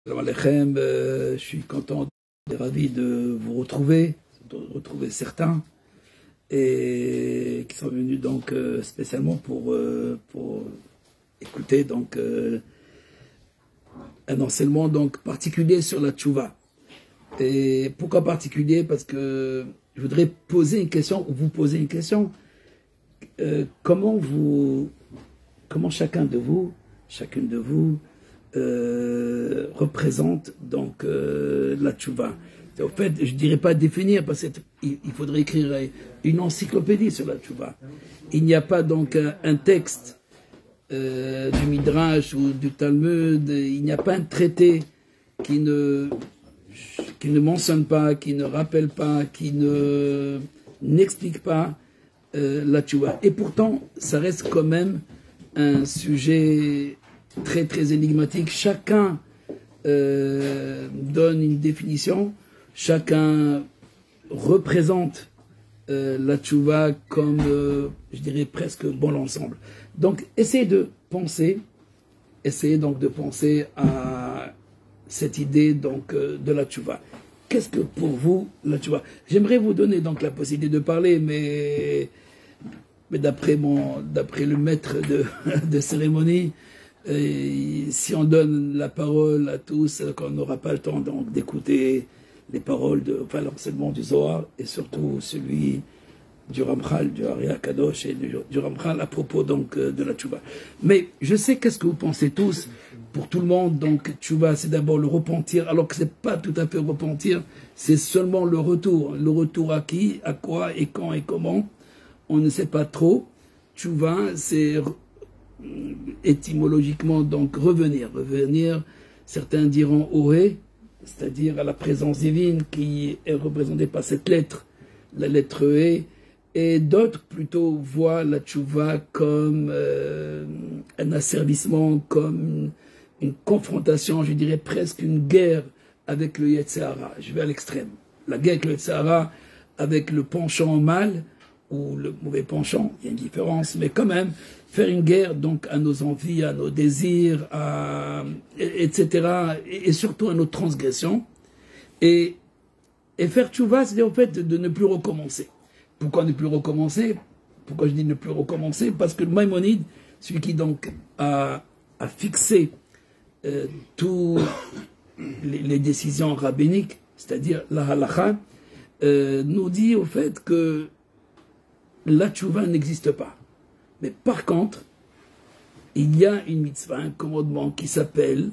Salam Alechem, je suis content et ravi de vous retrouver, certains, et qui sont venus donc spécialement pour écouter donc un enseignement donc particulier sur la tchouva. Et pourquoi particulier? Parce que je voudrais poser une question, ou vous poser une question. Comment chacune de vous représente donc la tchouva. En fait, je ne dirais pas définir, parce qu'il faudrait écrire une encyclopédie sur la tchouva. Il n'y a pas donc un texte du Midrash ou du Talmud, il n'y a pas un traité qui ne mentionne pas, qui ne rappelle pas, qui n'explique pas la tchouva. Et pourtant, ça reste quand même un sujet très très énigmatique. Chacun donne une définition, chacun représente la tchouva comme, je dirais presque bon l'ensemble. Donc, essayez donc de penser à cette idée donc de la tchouva. Qu'est-ce que pour vous la tchouva? J'aimerais vous donner donc la possibilité de parler, mais d'après le maître de cérémonie, si on donne la parole à tous, on n'aura pas le temps donc d'écouter les paroles l'enseignement du Zohar, et surtout celui du Ramchal, du Ari Kadosh et du Ramchal à propos donc de la tchouva. Mais je sais qu'est-ce que vous pensez tous. Pour tout le monde, donc tchouva, c'est d'abord le repentir, alors que c'est pas tout à fait repentir, c'est seulement le retour. Le retour à qui, à quoi, et quand, et comment, on ne sait pas trop. Tchouva, c'est étymologiquement donc revenir, certains diront ohé, c'est-à-dire à la présence divine qui est représentée par cette lettre, la lettre E, et d'autres plutôt voient la tchouva comme un asservissement, comme une confrontation, je dirais presque une guerre avec le Yetzer Hara. Je vais à l'extrême. La guerre avec le Yetzer Hara, avec le penchant mal, ou le mauvais penchant, il y a une différence, mais quand même, faire une guerre donc à nos envies, à nos désirs, etc., et surtout à nos transgressions, et faire tchouva, c'est-à-dire en fait de ne plus recommencer. Pourquoi ne plus recommencer? Pourquoi je dis ne plus recommencer? Parce que le Maïmonide, celui qui donc a fixé toutes les décisions rabbiniques, c'est-à-dire la halakha, nous dit au fait que la tchouva n'existe pas. Mais par contre, il y a une mitzvah, un commandement qui s'appelle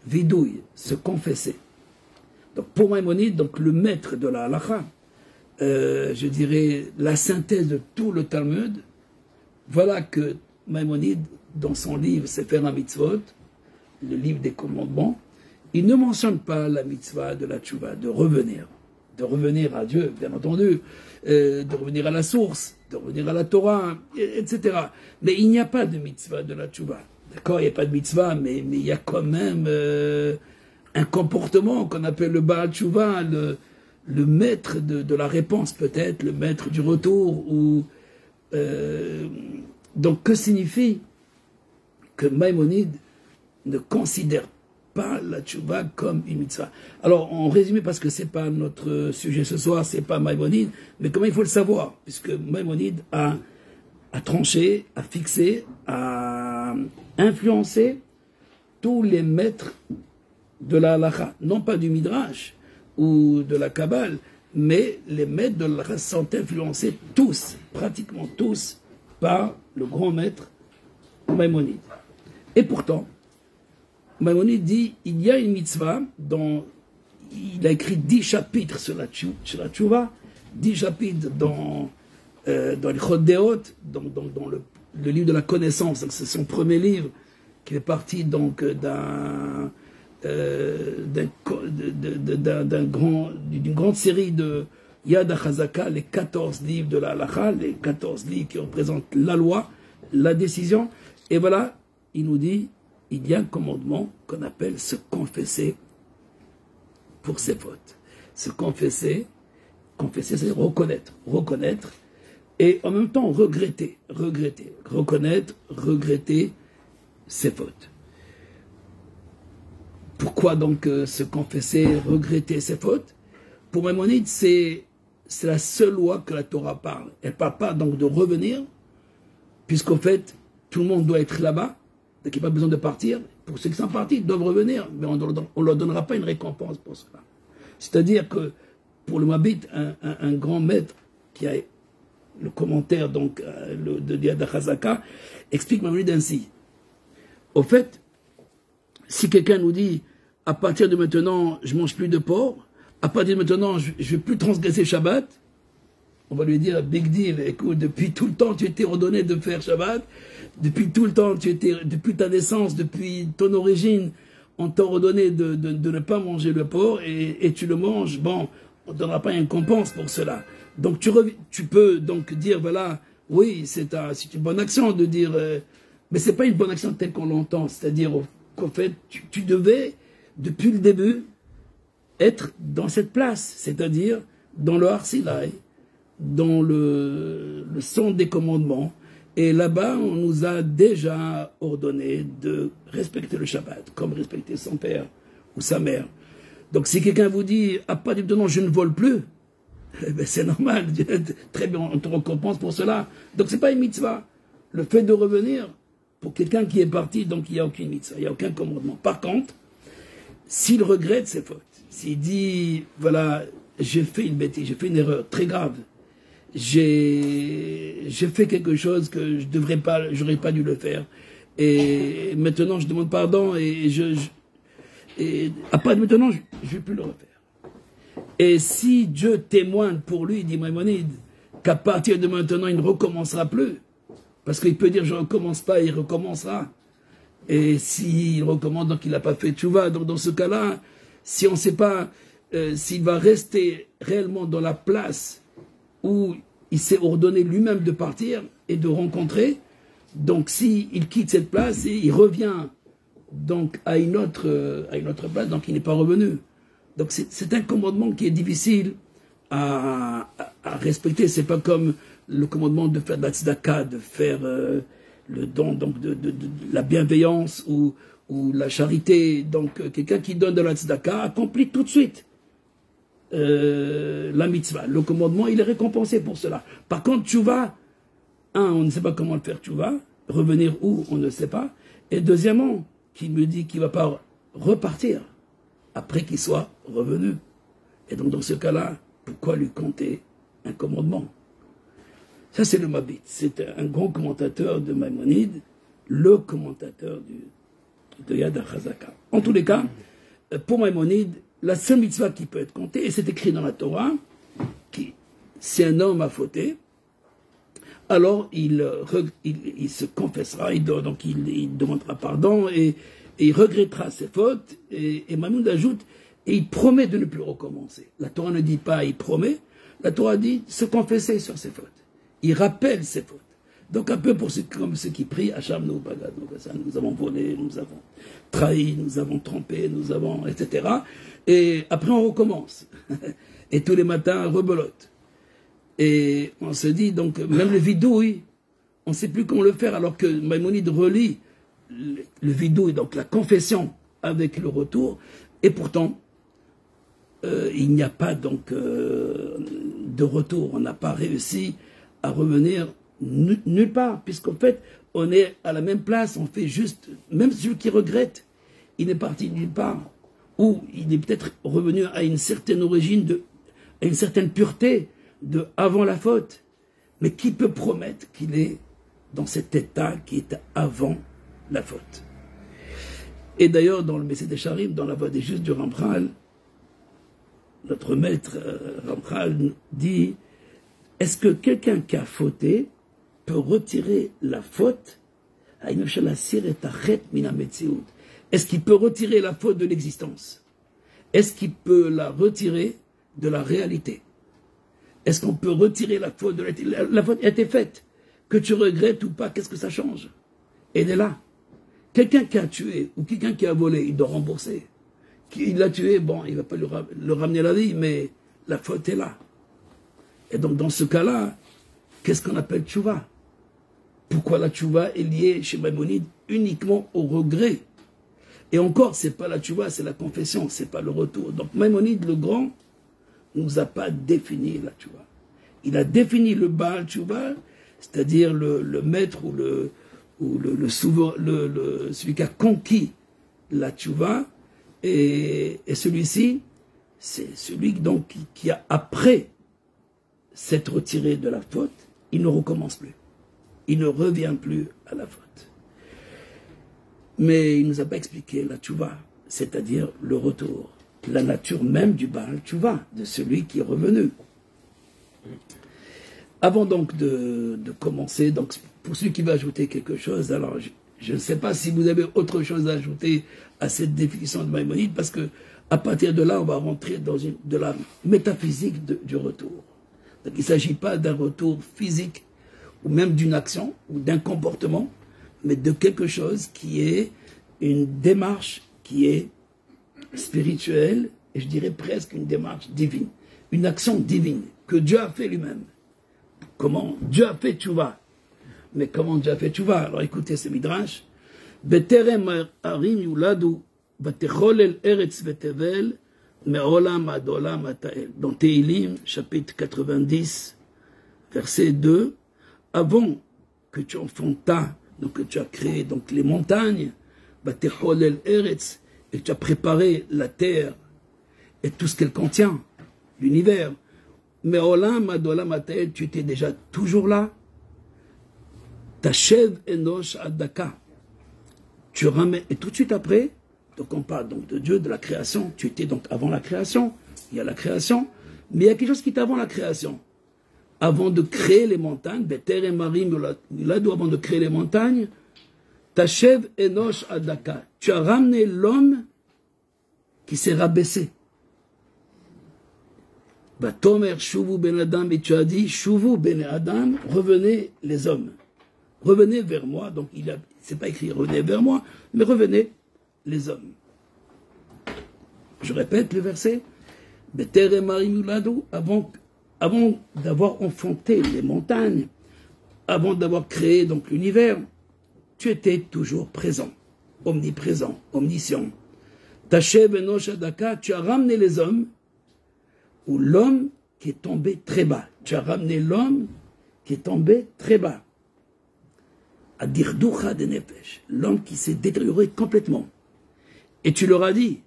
vidouille, se confesser. Donc pour Maïmonide, donc le maître de la halakha, je dirais la synthèse de tout le Talmud, voilà que Maïmonide, dans son livre Sefer HaMitzvot, le livre des commandements, il ne mentionne pas la mitzvah de la tchouva, de revenir à Dieu, bien entendu, de revenir à la source, de revenir à la Torah, etc. Mais il n'y a pas de mitzvah de la tchouva. D'accord, il n'y a pas de mitzvah, mais il y a quand même un comportement qu'on appelle le Baal Tchouva, le maître de la réponse peut-être, le maître du retour. Donc que signifie que Maïmonide ne considère pas la tchouva comme une mitzvah? Alors, en résumé, parce que c'est pas notre sujet ce soir, c'est pas Maïmonide, mais comment il faut le savoir, puisque Maïmonide a tranché, a fixé, a influencé tous les maîtres de la halakha, non pas du Midrash ou de la Kabbale, mais les maîtres de la halakha sont influencés tous, pratiquement tous, par le grand maître Maïmonide. Et pourtant, Maïmonide dit, il y a une mitzvah dont il a écrit 10 chapitres sur la tchouva, 10 chapitres dans le Chod Deot, dans le livre de la connaissance. C'est son premier livre qui est parti donc d'une grande série de Yad HaChazaka, les 14 livres de la halakha, les 14 livres qui représentent la loi, la décision. Et voilà, il nous dit, il y a un commandement qu'on appelle se confesser pour ses fautes. Se confesser, c'est reconnaître, et en même temps regretter, reconnaître, regretter ses fautes. pourquoi donc se confesser, regretter ses fautes? Pour Maïmonide, c'est la seule loi que la Torah parle. Elle ne parle pas donc de revenir, puisqu'au fait, tout le monde doit être là-bas, donc il n'y a pas besoin de partir. Pour ceux qui sont partis, ils doivent revenir, mais on ne leur donnera pas une récompense pour cela. C'est-à-dire que pour le Mabit, un grand maître qui a le commentaire donc, de Yad HaChazaka explique Maïmonide ainsi. Au fait, si quelqu'un nous dit, à partir de maintenant, je ne mange plus de porc, à partir de maintenant, je ne vais plus transgresser Shabbat, on va lui dire, big deal, écoute, depuis tout le temps, tu étais ordonné de faire Shabbat, depuis tout le temps, depuis ta naissance, depuis ton origine, on t'a ordonné de ne pas manger le porc, et tu le manges, bon, on ne donnera pas une récompense pour cela. Donc tu peux donc dire, voilà, oui, c'est une bonne action de dire, mais ce n'est pas une bonne action telle qu'on l'entend, c'est-à-dire qu'en fait, tu devais, depuis le début, être dans cette place, c'est-à-dire dans le Har Sinai, dans le centre des commandements. Et là-bas, on nous a déjà ordonné de respecter le Shabbat, comme respecter son père ou sa mère. Donc si quelqu'un vous dit, à partir de maintenant, je ne vole plus, eh ben, c'est normal, très bien, on te récompense pour cela. Donc c'est pas une mitzvah. Le fait de revenir, pour quelqu'un qui est parti, donc il n'y a aucune mitzvah, il n'y a aucun commandement. Par contre, s'il regrette ses fautes, s'il dit, voilà, j'ai fait une bêtise, j'ai fait une erreur très grave, j'ai fait quelque chose que j'aurais pas dû le faire, et maintenant je demande pardon, et à part de maintenant, je ne vais plus le refaire. Et si Dieu témoigne pour lui, dit Maïmonide, qu'à partir de maintenant, il ne recommencera plus, parce qu'il peut dire je ne recommence pas, il recommencera. Et s'il recommence, donc il n'a pas fait tchouva. Donc dans ce cas-là, si on ne sait pas s'il va rester réellement dans la place où il s'est ordonné lui-même de partir et de rencontrer, donc s'il quitte cette place et il revient donc à une autre place, donc il n'est pas revenu. Donc c'est un commandement qui est difficile à respecter. C'est pas comme le commandement de faire de la tzedaka, de faire le don donc de la bienveillance ou la charité. Donc quelqu'un qui donne de la tzedaka accomplit tout de suite la mitzvah. Le commandement, il est récompensé pour cela. Par contre, tchouva, on ne sait pas comment le faire tchouva, revenir où, on ne sait pas. Et deuxièmement, qui me dit qu'il ne va pas repartir après qu'il soit revenu. Et donc dans ce cas-là, pourquoi lui compter un commandement? Ça c'est le Mabit, c'est un grand commentateur de Maïmonide, le commentateur de Yad HaChazaka. En tous les cas, pour Maïmonide, la seule mitzvah qui peut être comptée, et c'est écrit dans la Torah, si un homme a fauté, alors il se confessera, donc il demandera pardon et il regrettera ses fautes. Et Maïmonide ajoute, et il promet de ne plus recommencer. La Torah ne dit pas il promet, la Torah dit se confesser sur ses fautes. Il rappelle ses fautes. Donc un peu comme ceux qui prient, Hacham nous bagad, nous avons volé, nous avons trahi, nous avons trompé, nous avons, etc. Et après on recommence. Et tous les matins, rebelote. Et on se dit, donc, même le vidouille, on ne sait plus comment le faire, alors que Maïmonide relie le vidouille, donc la confession avec le retour, et pourtant, il n'y a pas donc de retour. On n'a pas réussi à revenir nulle part, puisqu'en fait, on est à la même place, on fait juste, même celui qui regrette, il est parti nulle part, ou il est peut-être revenu à une certaine origine, à une certaine pureté, de avant la faute. Mais qui peut promettre qu'il est dans cet état qui est avant la faute? Et d'ailleurs, dans le Message des Charim, dans la voie des justes du Ramchal, notre maître Ramchal dit, est-ce que quelqu'un qui a fauté peut retirer la faute? Est-ce qu'il peut retirer la faute de l'existence? Est-ce qu'il peut la retirer de la réalité? Est-ce qu'on peut retirer la faute de la faute a été faite. Que tu regrettes ou pas, qu'est-ce que ça change? Elle est là. Quelqu'un qui a tué ou quelqu'un qui a volé, il doit rembourser. Il l'a tué, bon, il ne va pas le ramener à la vie, mais la faute est là. Et donc dans ce cas-là, qu'est-ce qu'on appelle tchouva? Pourquoi la tchouva est liée chez Maïmonide uniquement au regret? Et encore, c'est pas la tchouva, c'est la confession, c'est pas le retour. Donc Maïmonide le Grand nous a pas défini la tchouva. Il a défini le Baal tchouva, c'est-à-dire le maître ou le souverain, celui qui a conquis la tchouva, et celui-ci, c'est celui donc qui a, après s'être retiré de la faute, il ne recommence plus. Il ne revient plus à la faute. Mais il ne nous a pas expliqué la tchouva, c'est-à-dire le retour, la nature même du Baal tchouva, de celui qui est revenu. Avant donc de commencer, donc pour celui qui va ajouter quelque chose, alors je ne sais pas si vous avez autre chose à ajouter à cette définition de Maïmonide, parce que à partir de là, on va rentrer dans de la métaphysique du retour. Donc il ne s'agit pas d'un retour physique, ou même d'une action, ou d'un comportement, mais de quelque chose qui est une démarche qui est spirituelle, et je dirais presque une démarche divine, une action divine, que Dieu a fait lui-même. Comment Dieu a fait tchouva. Mais comment Dieu a fait tchouva? Alors écoutez ce midrash. Beterem harim yuladu vatecholel eretz vetevel me'olam ad olam atael. Dans Tehilim, chapitre 90, verset 2, avant que tu enfantas, donc que tu as créé donc les montagnes, vatecholel eretz, et tu as préparé la terre et tout ce qu'elle contient, l'univers. Mais Olam Adolam Atael, tu étais déjà toujours là. Tachev Enosh Adaka. Tu ramènes, et tout de suite après, donc on parle donc de Dieu, de la création. Tu étais donc avant la création, il y a la création, mais il y a quelque chose qui est avant la création. Avant de créer les montagnes, Beter et Marim, avant de créer les montagnes, Tachev Enosh Adaka. Tu as ramené l'homme qui s'est rabaissé. Tomer Shuvu ben Adam, et tu as dit Shuvu ben Adam, revenez les hommes, revenez vers moi. Donc c'est pas écrit revenez vers moi, mais revenez les hommes. Je répète le verset. Avant d'avoir enfanté les montagnes, avant d'avoir créé donc l'univers, tu étais toujours présent, omniprésent, omniscient. Tachev Enosh Adaka, tu as ramené les hommes, ou l'homme qui est tombé très bas. Tu as ramené l'homme qui est tombé très bas. À dire Doucha de Nefesh, l'homme qui s'est détérioré complètement. Et tu leur as dit,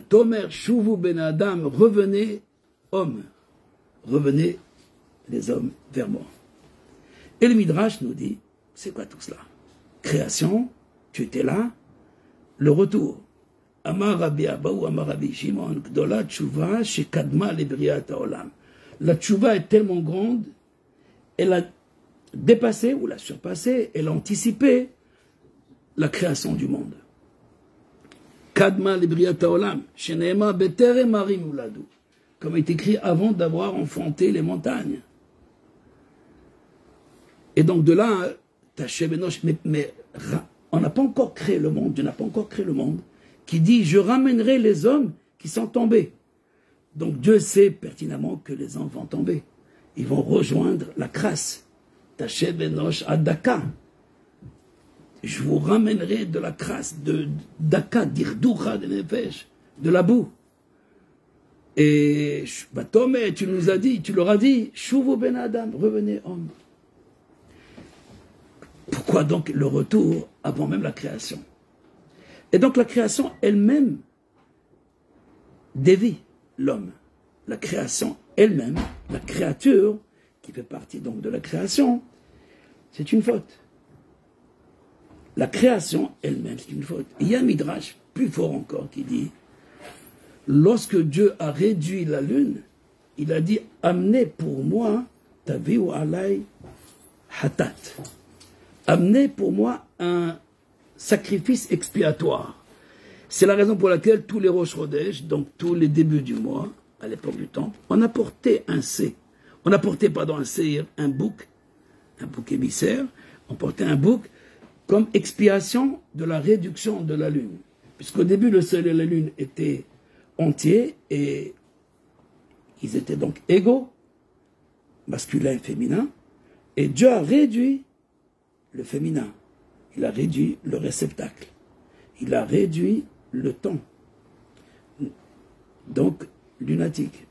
Tomer Shuvu ben Adam, revenez hommes, revenez les hommes vers moi. Et le Midrash nous dit, c'est quoi tout cela? Création, tu étais là, le retour. Amar Rabbi Abba ou Amar Rabbi Shimon, Gdola Tchouva, Shekadma Lebriat Haolam. La tchouva est tellement grande, elle a dépassé ou l'a surpassé, elle a anticipé la création du monde. Kadma Lebriat Haolam, Sheneema Betere Marim Uladu, comme est écrit avant d'avoir enfanté les montagnes. Et donc de là, Tachev Enosh, mais on n'a pas encore créé le monde, Dieu n'a pas encore créé le monde, qui dit, je ramènerai les hommes qui sont tombés. Donc Dieu sait pertinemment que les hommes vont tomber. Ils vont rejoindre la crasse. Tachev Enosh Adaka. Je vous ramènerai de la crasse, de Daka, d'Irdoucha, de Nefesh, de la boue. Et Tomé, tu nous as dit, tu leur as dit, Shuvu ben Adam, revenez hommes. Pourquoi donc le retour avant même la création? Et donc la création elle-même dévie l'homme. La création elle-même, la créature qui fait partie donc de la création, c'est une faute. La création elle-même, c'est une faute. Il y a un midrash plus fort encore qui dit, lorsque Dieu a réduit la lune, il a dit, amenez pour moi, taviu alay hatat. Amenez pour moi un sacrifice expiatoire. C'est la raison pour laquelle tous les Rosh Chodesh, donc tous les débuts du mois, à l'époque du temps, on apportait un seir, un bouc émissaire, on portait un bouc comme expiation de la réduction de la lune. Puisqu'au début, le soleil et la lune étaient entiers et ils étaient donc égaux, masculin et féminin, et Dieu a réduit le féminin. Il a réduit le réceptacle. il a réduit le temps. Donc, lunatique,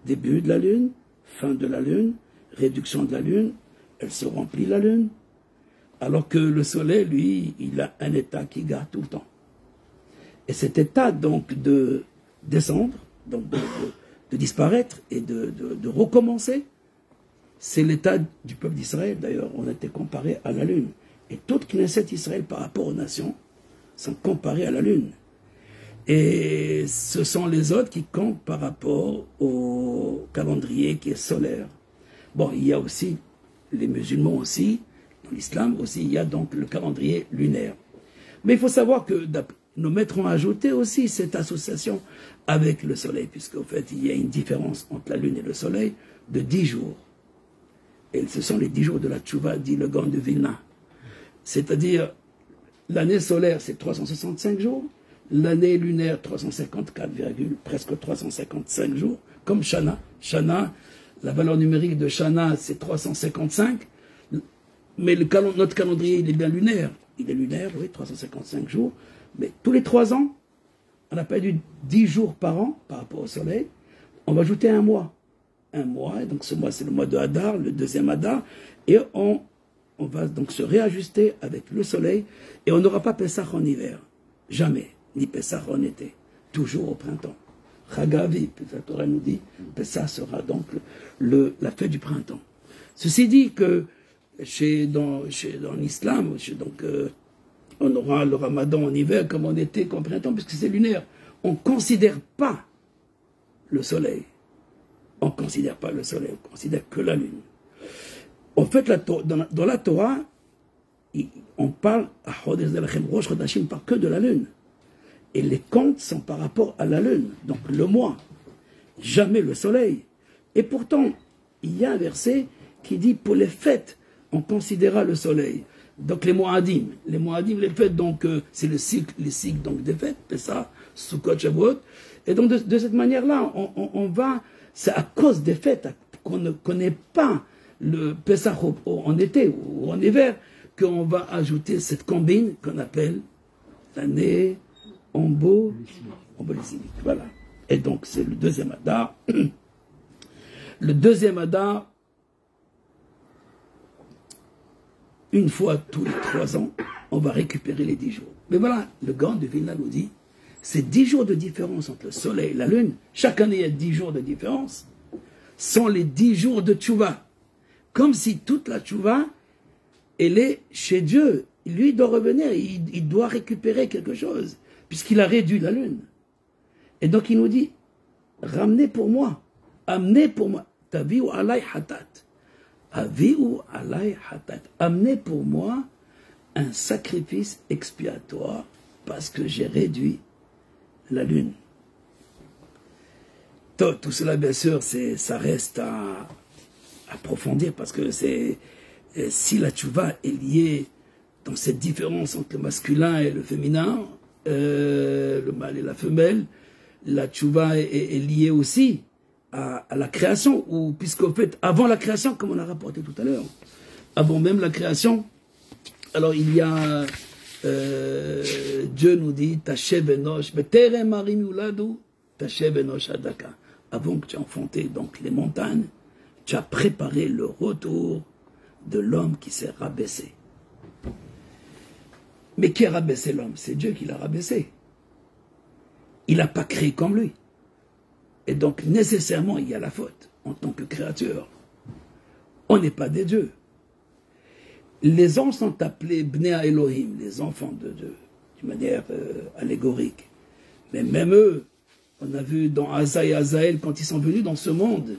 début de la lune, fin de la lune, réduction de la lune, elle se remplit la lune, alors que le soleil, lui, il a un état qui garde tout le temps. Et cet état, donc, de descendre, donc de disparaître et de recommencer, c'est l'état du peuple d'Israël. D'ailleurs, on a été comparé à la lune. Et toute Knesset Israël, par rapport aux nations, sont comparées à la lune. Et ce sont les autres qui comptent par rapport au calendrier qui est solaire. Bon, il y a aussi, les musulmans aussi, dans l'islam aussi, il y a donc le calendrier lunaire. Mais il faut savoir que nos maîtres ont ajouté aussi cette association avec le soleil, puisqu'en fait, il y a une différence entre la lune et le soleil de 10 jours. Et ce sont les 10 jours de la Tchouva, dit le Gaon de Vilna. C'est-à-dire, l'année solaire, c'est 365 jours, l'année lunaire, 354, presque 355 jours, comme Shana. Shana, la valeur numérique de Shana, c'est 355, mais notre calendrier, il est bien lunaire. Il est lunaire, oui, 355 jours, mais tous les 3 ans, on a perdu 10 jours par an, par rapport au soleil, on va ajouter un mois. Un mois, et donc ce mois, c'est le mois de Hadar, le deuxième Hadar, et on va donc se réajuster avec le soleil, et on n'aura pas Pessah en hiver. Jamais. Ni Pessah en été. Toujours au printemps. Chagavi, la Torah nous dit, Pessah sera donc la fête du printemps. Ceci dit que dans l'islam, on aura le ramadan en hiver comme en été, comme au printemps, puisque c'est lunaire. On ne considère pas le soleil. On ne considère pas le soleil, on considère que la lune. En fait, dans la Torah, on parle, Rosh Chodashim, parle que de la lune. Et les comptes sont par rapport à la lune, donc le mois, jamais le soleil. Et pourtant, il y a un verset qui dit, pour les fêtes, on considéra le soleil. Donc les Moadim, les fêtes, donc c'est les cycles donc, des fêtes, Pessah, Sukkot, Shavuot. Et donc de cette manière-là, on va, c'est à cause des fêtes qu'on ne connaît pas le Pessah en été ou en hiver, qu'on va ajouter cette combine qu'on appelle l'année ombolysémique. Voilà. Et donc c'est le deuxième Hadar. Le deuxième Hadar, une fois tous les 3 ans, on va récupérer les 10 jours. Mais voilà, le Gaon de Vilna nous dit, c'est 10 jours de différence entre le soleil et la lune. Chaque année, il y a 10 jours de différence. Sont les 10 jours de Tchouva. Comme si toute la Tchouva, elle est chez Dieu. Lui, doit revenir, il doit récupérer quelque chose, puisqu'il a réduit la lune. Et donc, il nous dit, ramenez pour moi, amenez pour moi, tavi'u alay hatat. Avi'u alay hatat. Amenez pour moi un sacrifice expiatoire, parce que j'ai réduit la lune. Tout cela, bien sûr, ça reste à approfondir, parce que si la tchouva est liée dans cette différence entre le masculin et le féminin, le mâle et la femelle, la tchouva est liée aussi à la création, puisqu'en fait, avant la création, comme on a rapporté tout à l'heure, avant même la création, alors il y a Dieu nous dit Tashev Enosh, Beterem Harim Yuladu, Tashev Enosh Adaka. Avant que tu aies enfanté donc les montagnes, tu as préparé le retour de l'homme qui s'est rabaissé. Mais qui a rabaissé l'homme? C'est Dieu qui l'a rabaissé. Il n'a pas créé comme lui. Et donc nécessairement il y a la faute en tant que créature. On n'est pas des dieux. Les anges sont appelés Bnei Elohim, les enfants de Dieu, d'une manière allégorique. Mais même eux, on a vu dans Asa et Azaël, quand ils sont venus dans ce monde,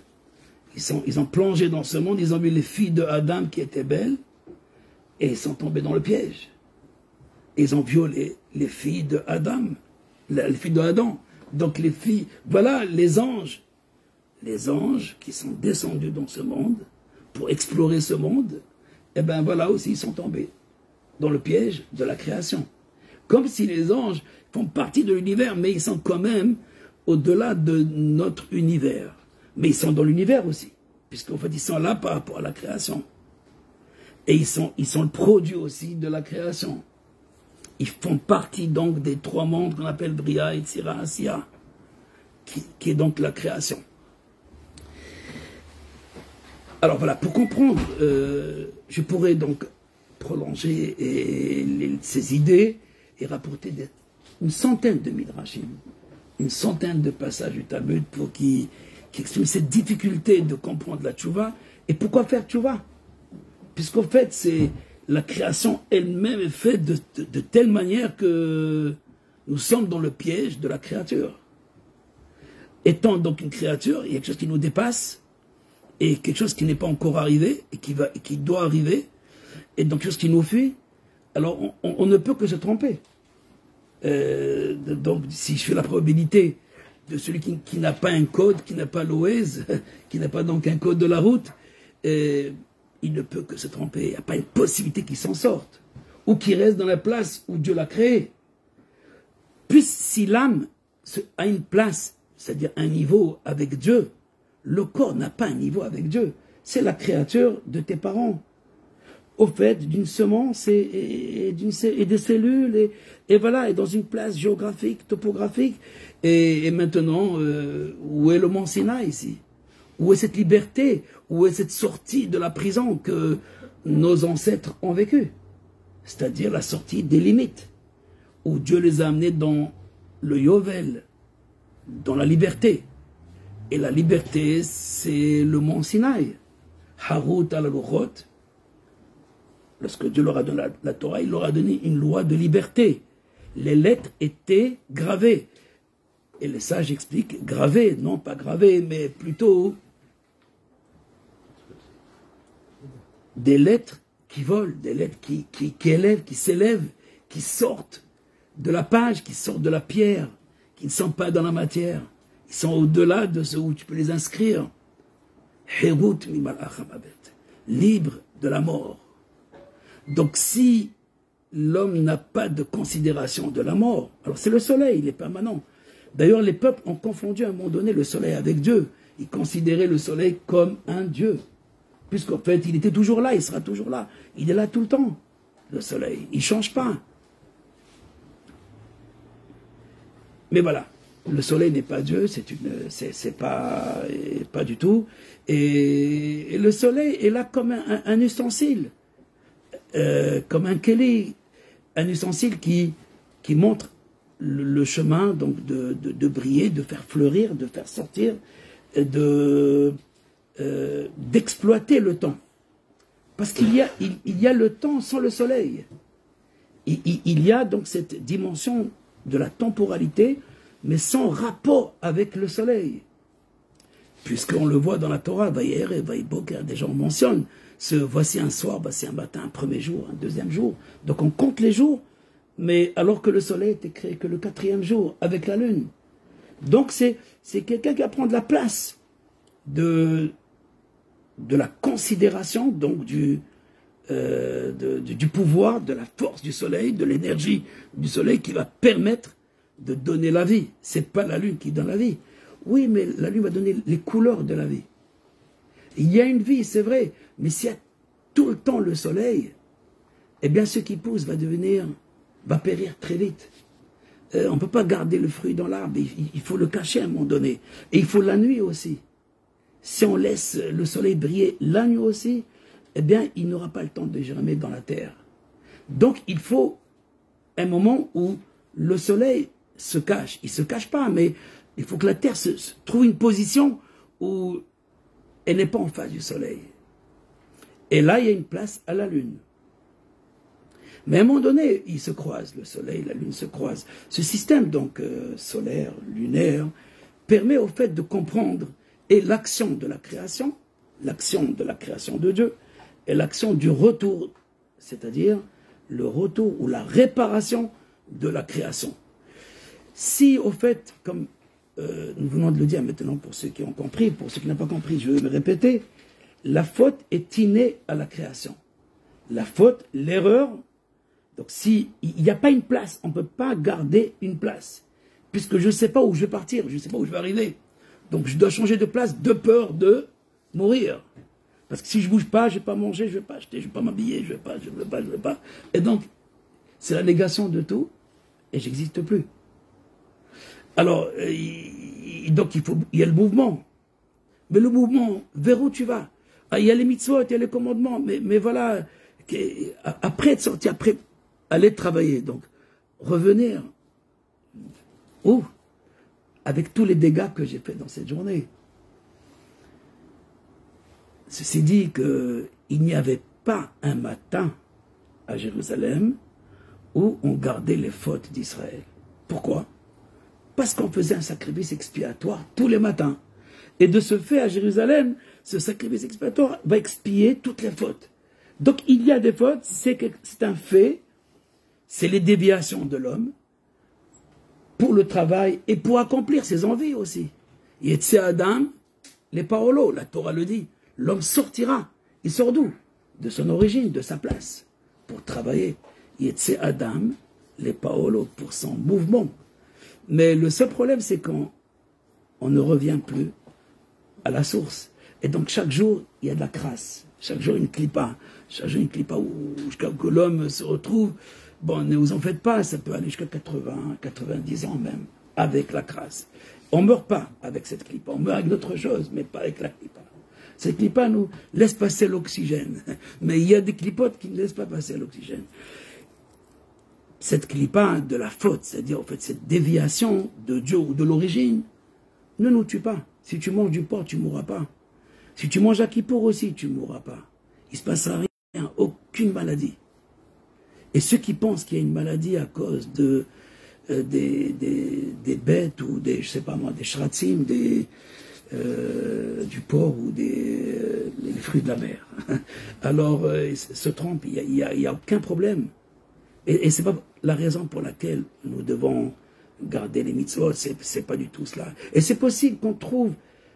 ils ont plongé dans ce monde, ils ont vu les filles de Adam qui étaient belles, et ils sont tombés dans le piège. Ils ont violé les filles de Adam, les filles de Adam. Donc les filles, voilà les anges qui sont descendus dans ce monde, pour explorer ce monde, et bien voilà aussi ils sont tombés dans le piège de la création. Comme si les anges font partie de l'univers, mais ils sont quand même au-delà de notre univers. Mais ils sont dans l'univers aussi, puisqu'en fait ils sont là par rapport à la création. Et ils sont le produit aussi de la création. Ils font partie donc des 3 mondes qu'on appelle Bria, Yetzira, Asiya, qui est donc la création. Alors voilà, pour comprendre, je pourrais donc prolonger ces idées et rapporter une centaine de midrashim, une centaine de passages du Talmud qui expriment cette difficulté de comprendre la tchouva. Et pourquoi faire tchouva? Puisqu'en fait, la création elle-même est faite de telle manière que nous sommes dans le piège de la créature. Étant donc une créature, il y a quelque chose qui nous dépasse, et quelque chose qui n'est pas encore arrivé, et qui doit arriver, et donc quelque chose qui nous fuit. Alors on ne peut que se tromper. Donc si je fais la probabilité de celui qui n'a pas un code, qui n'a pas l'OES, qui n'a pas donc un code de la route, il ne peut que se tromper. Il n'y a pas une possibilité qu'il s'en sorte, ou qu'il reste dans la place où Dieu l'a créé. Puis si l'âme a une place, c'est-à-dire un niveau avec Dieu, le corps n'a pas un niveau avec Dieu. C'est la créature de tes parents. Au fait, d'une semence et des cellules, et voilà, et dans une place géographique, topographique. Et maintenant, où est le Mont Sinaï ici? Où est cette liberté? Où est cette sortie de la prison que nos ancêtres ont vécue? C'est-à-dire la sortie des limites, où Dieu les a amenés dans le Yovel, dans la liberté. Et la liberté, c'est le Mont Sinaï. Harut al-Luchot. Lorsque Dieu leur a donné la Torah, il leur a donné une loi de liberté. Les lettres étaient gravées. Et les sages expliquent gravées, non pas gravées, mais plutôt des lettres qui volent, des lettres qui élèvent, qui s'élèvent, qui sortent de la page, qui sortent de la pierre, qui ne sont pas dans la matière. Ils sont au-delà de ce où tu peux les inscrire. Herut mimal achamabet, libre de la mort. Donc si l'homme n'a pas de considération de la mort, alors c'est le soleil, il est permanent. D'ailleurs, les peuples ont confondu à un moment donné le soleil avec Dieu. Ils considéraient le soleil comme un Dieu. Puisqu'en fait, il était toujours là, il sera toujours là. Il est là tout le temps, le soleil. Il ne change pas. Mais voilà, le soleil n'est pas Dieu, c'est pas du tout. Et le soleil est là comme un ustensile. Comme un keli, un ustensile qui montre le chemin donc de briller, de faire fleurir, de faire sortir, d'exploiter le temps. Parce qu'il y a le temps sans le soleil. Il y a donc cette dimension de la temporalité, mais sans rapport avec le soleil. Puisqu'on le voit dans la Torah, Vayer et Vaïboker, des gens mentionnent voici un soir, voici un matin, un premier jour, un deuxième jour. Donc on compte les jours, mais alors que le soleil était créé que le 4e jour, avec la lune. Donc c'est quelqu'un qui va prendre la place de la considération, donc du pouvoir, de la force du soleil, de l'énergie du soleil qui va permettre de donner la vie. C'est pas la lune qui donne la vie. Oui, mais la lune va donner les couleurs de la vie. Il y a une vie, c'est vrai, mais s'il y a tout le temps le soleil, eh bien ce qui pousse va périr très vite. On ne peut pas garder le fruit dans l'arbre, il faut le cacher à un moment donné. Et il faut la nuit aussi. Si on laisse le soleil briller la nuit aussi, eh bien il n'aura pas le temps de germer dans la terre. Donc il faut un moment où le soleil se cache. Il ne se cache pas, mais il faut que la terre trouve une position où elle n'est pas en face du soleil. Et là, il y a une place à la lune. Mais à un moment donné, ils se croisent, le soleil, la lune se croisent. Ce système donc solaire, lunaire, permet au fait de comprendre et l'action de la création de Dieu, et l'action du retour, c'est-à-dire le retour ou la réparation de la création. Si au fait, comme nous venons de le dire maintenant pour ceux qui ont compris, pour ceux qui n'ont pas compris, je vais me répéter, la faute est innée à la création. La faute, l'erreur, donc s'il n'y a pas une place, on ne peut pas garder une place, puisque je ne sais pas où je vais partir, je ne sais pas où je vais arriver. Donc je dois changer de place de peur de mourir. Parce que si je ne bouge pas, je ne vais pas manger, je ne vais pas acheter, je ne vais pas m'habiller, je ne vais pas. Et donc, c'est la négation de tout, et j'existe plus. Alors, donc il y a le mouvement. Mais le mouvement, vers où tu vas? Ah, il y a les mitzvot, il y a les commandements, mais voilà, après être sorti, après aller travailler, donc revenir, où? Avec tous les dégâts que j'ai faits dans cette journée. Ceci dit qu'il n'y avait pas un matin à Jérusalem où on gardait les fautes d'Israël. Pourquoi? Parce qu'on faisait un sacrifice expiatoire tous les matins. Et de ce fait, à Jérusalem, ce sacrifice expiatoire va expier toutes les fautes. Donc il y a des fautes, c'est un fait, c'est les déviations de l'homme pour le travail et pour accomplir ses envies aussi. Yetze Adam, les parolos, la Torah le dit, l'homme sortira. Il sort d'où? De son origine, de sa place, pour travailler. Yetze Adam, les parolos, pour son mouvement. Mais le seul problème, c'est qu'on ne revient plus à la source. Et donc chaque jour, il y a de la crasse. Chaque jour, une clipa. Chaque jour, une clipa jusqu'à que l'homme se retrouve. Bon, ne vous en faites pas, ça peut aller jusqu'à 80, 90 ans même, avec la crasse. On ne meurt pas avec cette clipa. On meurt avec d'autres choses, mais pas avec la clipa. Cette clipa nous laisse passer l'oxygène. Mais il y a des clipotes qui ne laissent pas passer l'oxygène. Cette clipa de la faute, c'est-à-dire en fait cette déviation de Dieu ou de l'origine, ne nous tue pas. Si tu manges du porc, tu ne mourras pas. Si tu manges à Kippour aussi, tu ne mourras pas. Il ne se passera rien, aucune maladie. Et ceux qui pensent qu'il y a une maladie à cause de, des bêtes ou des, je sais pas moi, des shratzim, du porc ou les fruits de la mer, alors se trompent, il n'y a aucun problème. Et ce n'est pas la raison pour laquelle nous devons garder les mitzvot, c'est pas du tout cela. Et c'est possible qu'on trouve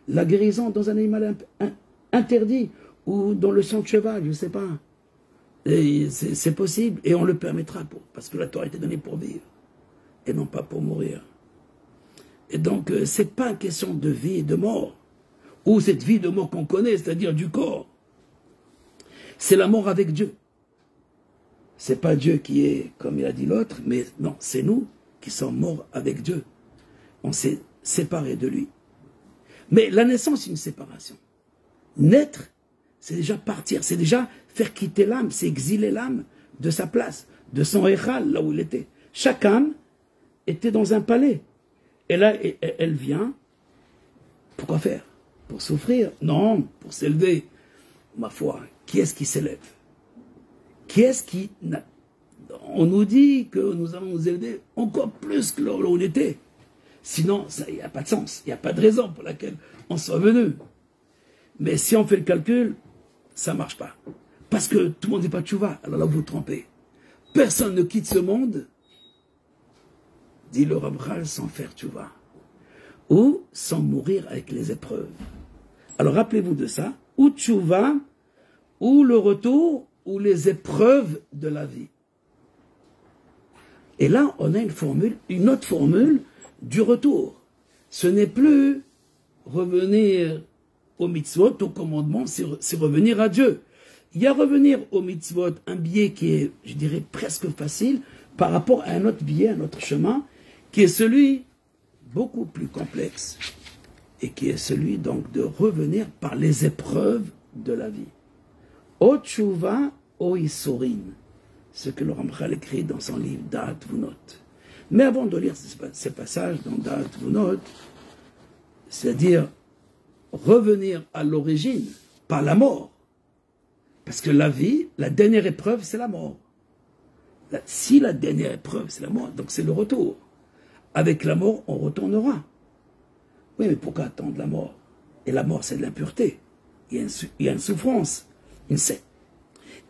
la guérison dans un animal interdit ou dans le sang de cheval, je ne sais pas. C'est possible et on le permettra parce que la Torah a été donnée pour vivre et non pas pour mourir. Et donc, ce n'est pas une question de vie et de mort, ou cette vie de mort qu'on connaît, c'est-à-dire du corps. C'est la mort avec Dieu. Ce n'est pas Dieu qui est, comme il a dit l'autre, mais non, c'est nous qui sommes morts avec Dieu. On s'est séparés de lui. Mais la naissance, c'est une séparation. Naître, c'est déjà partir, c'est déjà faire quitter l'âme, c'est exiler l'âme de sa place, de son échal, là où il était. Chaque âme était dans un palais. Et là, elle vient, pourquoi faire? Pour souffrir? Non, pour s'élever. Ma foi, qui est-ce qui s'élève? Qui est-ce qui... On nous dit que nous allons nous élever encore plus que là où on était. Sinon, il n'y a pas de sens, il n'y a pas de raison pour laquelle on soit venu. Mais si on fait le calcul, ça ne marche pas. Parce que tout le monde n'est pas tchouva, alors là vous vous trompez. Personne ne quitte ce monde, dit le Ramchal, sans faire tchouva. Ou sans mourir avec les épreuves. Alors rappelez-vous de ça, ou tchouva, ou le retour, ou les épreuves de la vie. Et là, on a une autre formule du retour. Ce n'est plus revenir aux mitzvot, au commandement, c'est revenir à Dieu. Il y a revenir aux mitzvot, un biais qui est, je dirais, presque facile, par rapport à un autre biais, un autre chemin, qui est celui beaucoup plus complexe, et qui est celui donc de revenir par les épreuves de la vie. O tshuva, o isurim, ce que le Ramchal écrit dans son livre Da'at Vunot. Mais avant de lire ces passages dans Da'at Vunot, c'est-à-dire revenir à l'origine, par la mort. Parce que la vie, la dernière épreuve, c'est la mort. Si la dernière épreuve, c'est la mort, donc c'est le retour. Avec la mort, on retournera. Oui, mais pourquoi attendre la mort? Et la mort, c'est de l'impureté. Il y a une souffrance.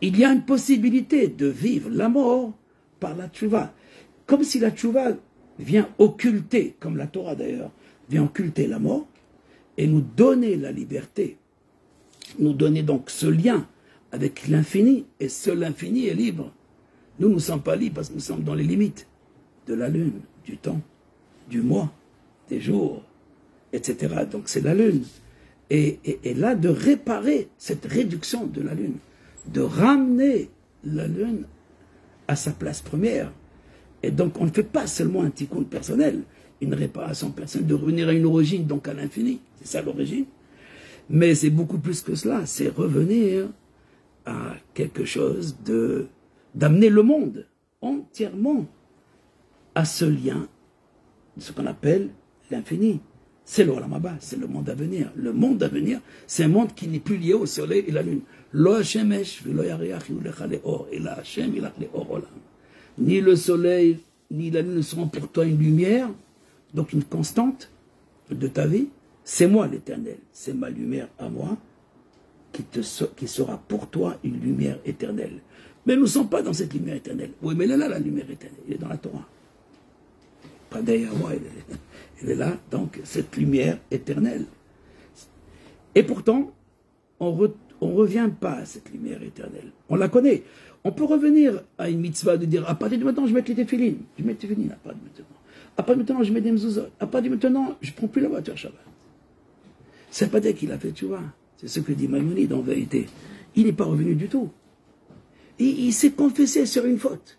Il y a une possibilité de vivre la mort par la tchouva. Comme si la tchouva vient occulter, comme la Torah d'ailleurs, vient occulter la mort et nous donner la liberté. Nous donner donc ce lien avec l'infini. Et seul l'infini est libre. Nous ne sommes pas libres parce que nous sommes dans les limites de la lune, du temps, du mois, des jours, etc. Donc c'est la lune. Et là, de réparer cette réduction de la lune, de ramener la lune à sa place première. Et donc, on ne fait pas seulement un tikkun personnel, une réparation personnelle, de revenir à une origine, donc à l'infini. C'est ça l'origine. Mais c'est beaucoup plus que cela. C'est revenir à quelque chose d'amener le monde entièrement à ce lien, ce qu'on appelle l'infini. C'est l'Olam Haba, c'est le monde à venir. Le monde à venir, c'est un monde qui n'est plus lié au soleil et la lune. Lo Hashemesh, v'lo yareach yulecha le'or, et la Hashem ilach le'or olam. Ni le soleil, ni la lune ne seront pour toi une lumière, donc une constante de ta vie. C'est moi l'Éternel, c'est ma lumière à moi, qui sera pour toi une lumière éternelle. Mais nous ne sommes pas dans cette lumière éternelle. Oui, mais elle est là, la lumière éternelle, elle est dans la Torah. Pas derrière moi, elle est là, donc cette lumière éternelle. Et pourtant, on ne revient pas à cette lumière éternelle. On la connaît. On peut revenir à une mitzvah de dire, à partir de maintenant, je mets les téphilines. Je mets les téphilines à partir de maintenant. À partir de maintenant, je mets des mezuzot. À partir de maintenant, je ne prends plus la voiture Shabbat. C'est pas dire qu'il a fait tchouva. C'est ce que dit Maïmonide en vérité. Il n'est pas revenu du tout. Il s'est confessé sur une faute.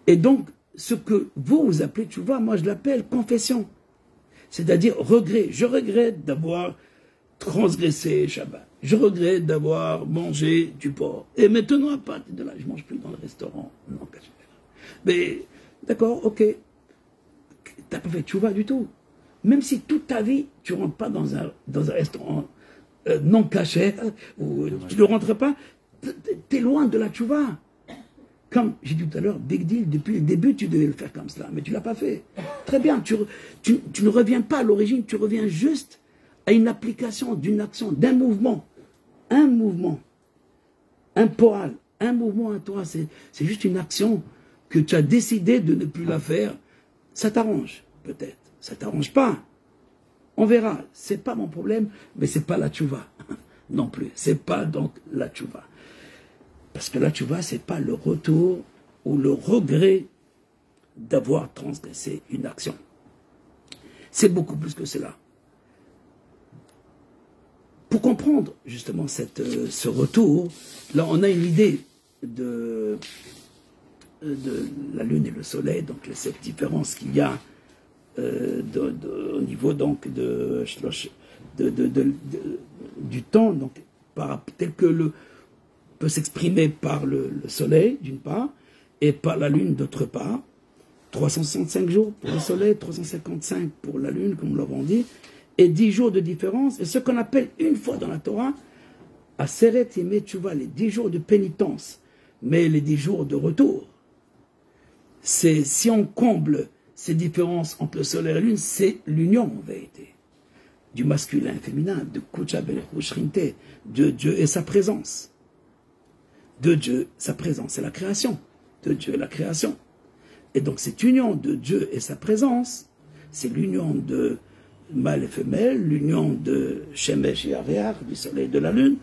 Et donc, ce que vous appelez tchouva, moi je l'appelle confession. C'est-à-dire regret. Je regrette d'avoir transgressé Shabbat. Je regrette d'avoir mangé du porc. Et maintenant, à partir de là, je ne mange plus dans le restaurant. Non, mais, d'accord, ok. Tu n'as pas fait tchouva du tout. Même si toute ta vie, tu ne rentres pas dans un restaurant non caché, ou tu ne rentres pas, tu es loin de la tchouva. Comme j'ai dit tout à l'heure, big deal, depuis le début, tu devais le faire comme cela, mais tu ne l'as pas fait. Très bien, tu ne reviens pas à l'origine, tu reviens juste à une application d'une action, d'un mouvement. Un mouvement, un poil, un mouvement à toi, c'est juste une action que tu as décidé de ne plus la faire. Ça t'arrange, peut-être. Ça t'arrange pas. On verra. C'est pas mon problème, mais c'est pas la tchouva non plus. C'est pas donc la tchouva. Parce que la tchouva, c'est pas le retour ou le regret d'avoir transgressé une action. C'est beaucoup plus que cela. Pour comprendre justement ce retour, là on a une idée de la lune et le soleil, donc cette différence qu'il y a au niveau donc du temps, donc tel que peut s'exprimer par le soleil d'une part et par la lune d'autre part. 365 jours pour le soleil, 355 pour la lune, comme nous l'avons dit, et 10 jours de différence, et ce qu'on appelle une fois dans la Torah, Aseret Yemei Teshuvah, les 10 jours de pénitence, mais les 10 jours de retour. C'est si on comble ces différences entre le soleil et la lune, c'est l'union en vérité, du masculin et féminin, de Kucha Belech Shrinte, de Dieu et sa présence. De Dieu, sa présence, c'est la création. De Dieu, la création. Et donc cette union de Dieu et sa présence, c'est l'union de mâle et femelle, l'union de Shemesh et Aréach, du soleil et de la lune,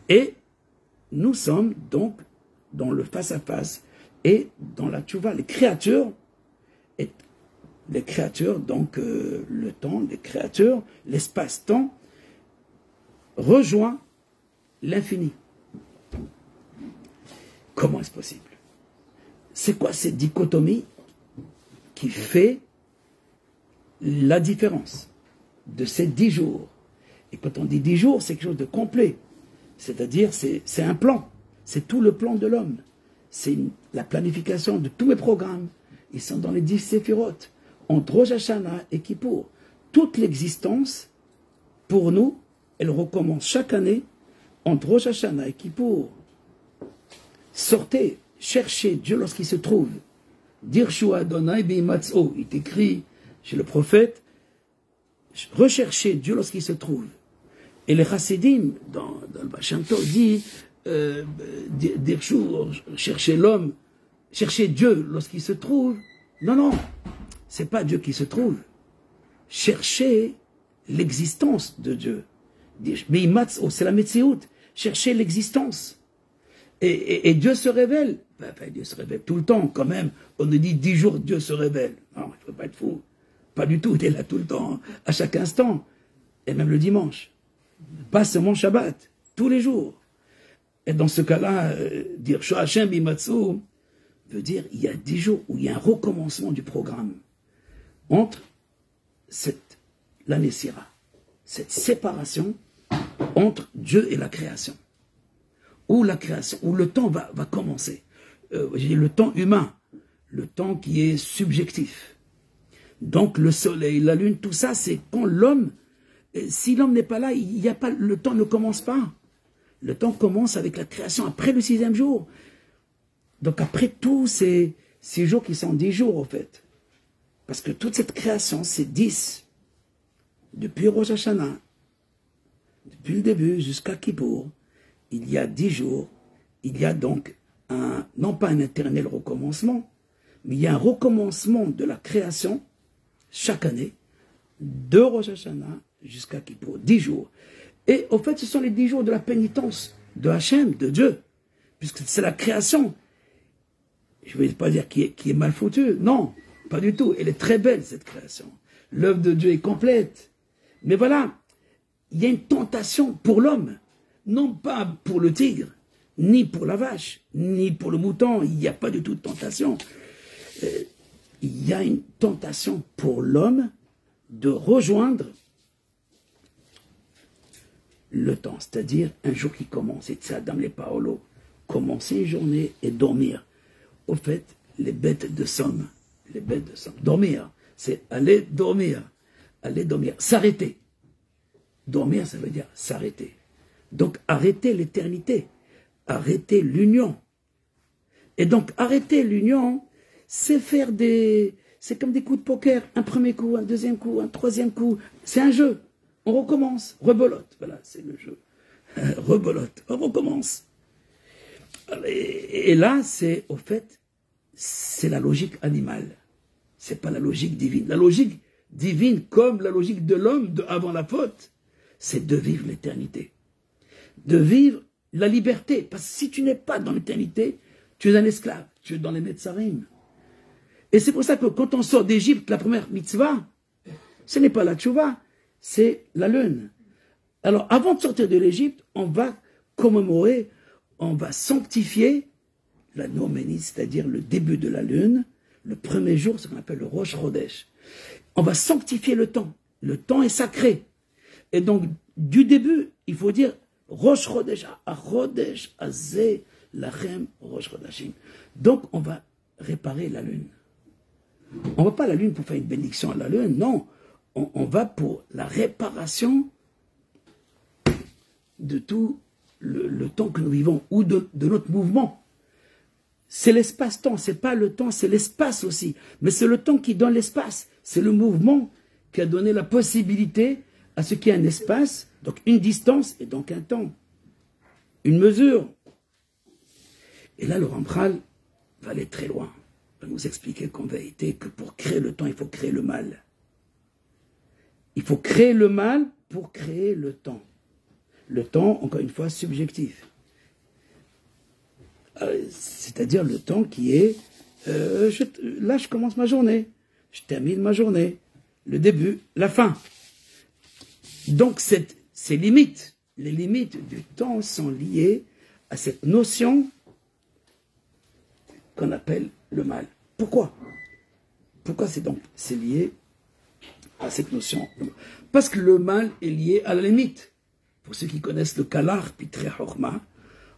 et nous sommes donc dans le face-à-face et dans la tchouva, les créatures, donc le temps, les créatures, l'espace-temps, rejoint l'infini. Comment est-ce possible? C'est quoi cette dichotomie qui fait la différence de ces 10 jours? Et quand on dit 10 jours, c'est quelque chose de complet. C'est-à-dire, c'est un plan. C'est tout le plan de l'homme. C'est la planification de tous mes programmes. Ils sont dans les 10 séphirotes. Entre Rosh Hashanah et Kippour. Toute l'existence, pour nous, elle recommence chaque année entre Rosh Hashanah et Kippour. Sortez, cherchez Dieu lorsqu'il se trouve. Dirshu Adonai bimatzo, il est écrit chez le prophète, recherchez Dieu lorsqu'il se trouve. Et les chassidim, dans le Bachanto, dit, Dirshu, cherchez l'homme, cherchez Dieu lorsqu'il se trouve. Non, non, c'est pas Dieu qui se trouve. Cherchez l'existence de Dieu. Bimatzo, c'est la metsiout. Cherchez l'existence. Et Dieu se révèle. Enfin, Dieu se révèle tout le temps, quand même. On nous dit 10 jours, Dieu se révèle. Non, il ne faut pas être fou. Pas du tout, il est là tout le temps, à chaque instant. Et même le dimanche. Pas seulement Shabbat, tous les jours. Et dans ce cas-là, dire Shohachem bimatsu, veut dire il y a 10 jours où il y a un recommencement du programme entre l'année Sira, cette séparation entre Dieu et la création, où le temps va commencer. Le temps humain, le temps qui est subjectif. Donc le soleil, la lune, tout ça, c'est quand l'homme, si l'homme n'est pas là, le temps ne commence pas. Le temps commence avec la création, après le 6e jour. Donc après tous ces jours qui sont 10 jours, en fait. Parce que toute cette création, c'est 10. Depuis Rosh Hashanah, depuis le début jusqu'à Kippour, il y a 10 jours. Il y a donc non pas un éternel recommencement, mais il y a un recommencement de la création chaque année, de Rosh Hashanah jusqu'à Kippour, 10 jours. Et au fait, ce sont les 10 jours de la pénitence de Hachem, de Dieu, puisque c'est la création. Je ne vais pas dire qui est mal foutue, non, pas du tout. Elle est très belle, cette création. L'œuvre de Dieu est complète. Mais voilà, il y a une tentation pour l'homme, non pas pour le tigre, ni pour la vache, ni pour le mouton, il n'y a pas du tout de tentation. Il y a une tentation pour l'homme de rejoindre le temps, c'est-à-dire un jour qui commence, et ça, dans les Paolo, commencer une journée et dormir. Au fait, les bêtes de somme, dormir, c'est aller dormir, s'arrêter. Dormir, ça veut dire s'arrêter. Donc, arrêter l'éternité, arrêter l'union. Et donc, arrêter l'union, c'est c'est comme des coups de poker, un premier coup, un deuxième coup, un troisième coup, c'est un jeu. On recommence, rebolote, voilà, c'est le jeu. Rebolote, on recommence. Et là, c'est, au fait, c'est la logique animale. C'est pas la logique divine. La logique divine, comme la logique de l'homme avant la faute, c'est de vivre l'éternité. De vivre la liberté. Parce que si tu n'es pas dans l'éternité, tu es un esclave. Tu es dans les Netzarim. Et c'est pour ça que quand on sort d'Égypte, la première mitzvah, ce n'est pas la tchouva, c'est la lune. Alors, avant de sortir de l'Égypte, on va commémorer, on va sanctifier la noménie, c'est-à-dire le début de la lune, le premier jour, ce qu'on appelle le Rosh Chodesh. On va sanctifier le temps. Le temps est sacré. Et donc, du début, il faut dire Rosh Chodesh, Chodesh, Azeh, Lachem, Rosh Chodashim. Donc, on va réparer la lune. On ne va pas à la lune pour faire une bénédiction à la lune, non. On va pour la réparation de tout le temps que nous vivons, ou de notre mouvement. C'est l'espace-temps, c'est pas le temps, c'est l'espace aussi. Mais c'est le temps qui donne l'espace. C'est le mouvement qui a donné la possibilité à ce qu'il y ait un espace, donc une distance et donc un temps. Une mesure. Et là, le Rambral va aller très loin. Il va nous expliquer qu'en vérité, que pour créer le temps, il faut créer le mal. Il faut créer le mal pour créer le temps. Le temps, encore une fois, subjectif. C'est-à-dire le temps qui est... là, je commence ma journée. Je termine ma journée. Le début, la fin. Donc, ces limites, les limites du temps sont liées à cette notion qu'on appelle le mal. Pourquoi? Pourquoi c'est lié à cette notion? Parce que le mal est lié à la limite. Pour ceux qui connaissent le Kalar, Pitré Chorma,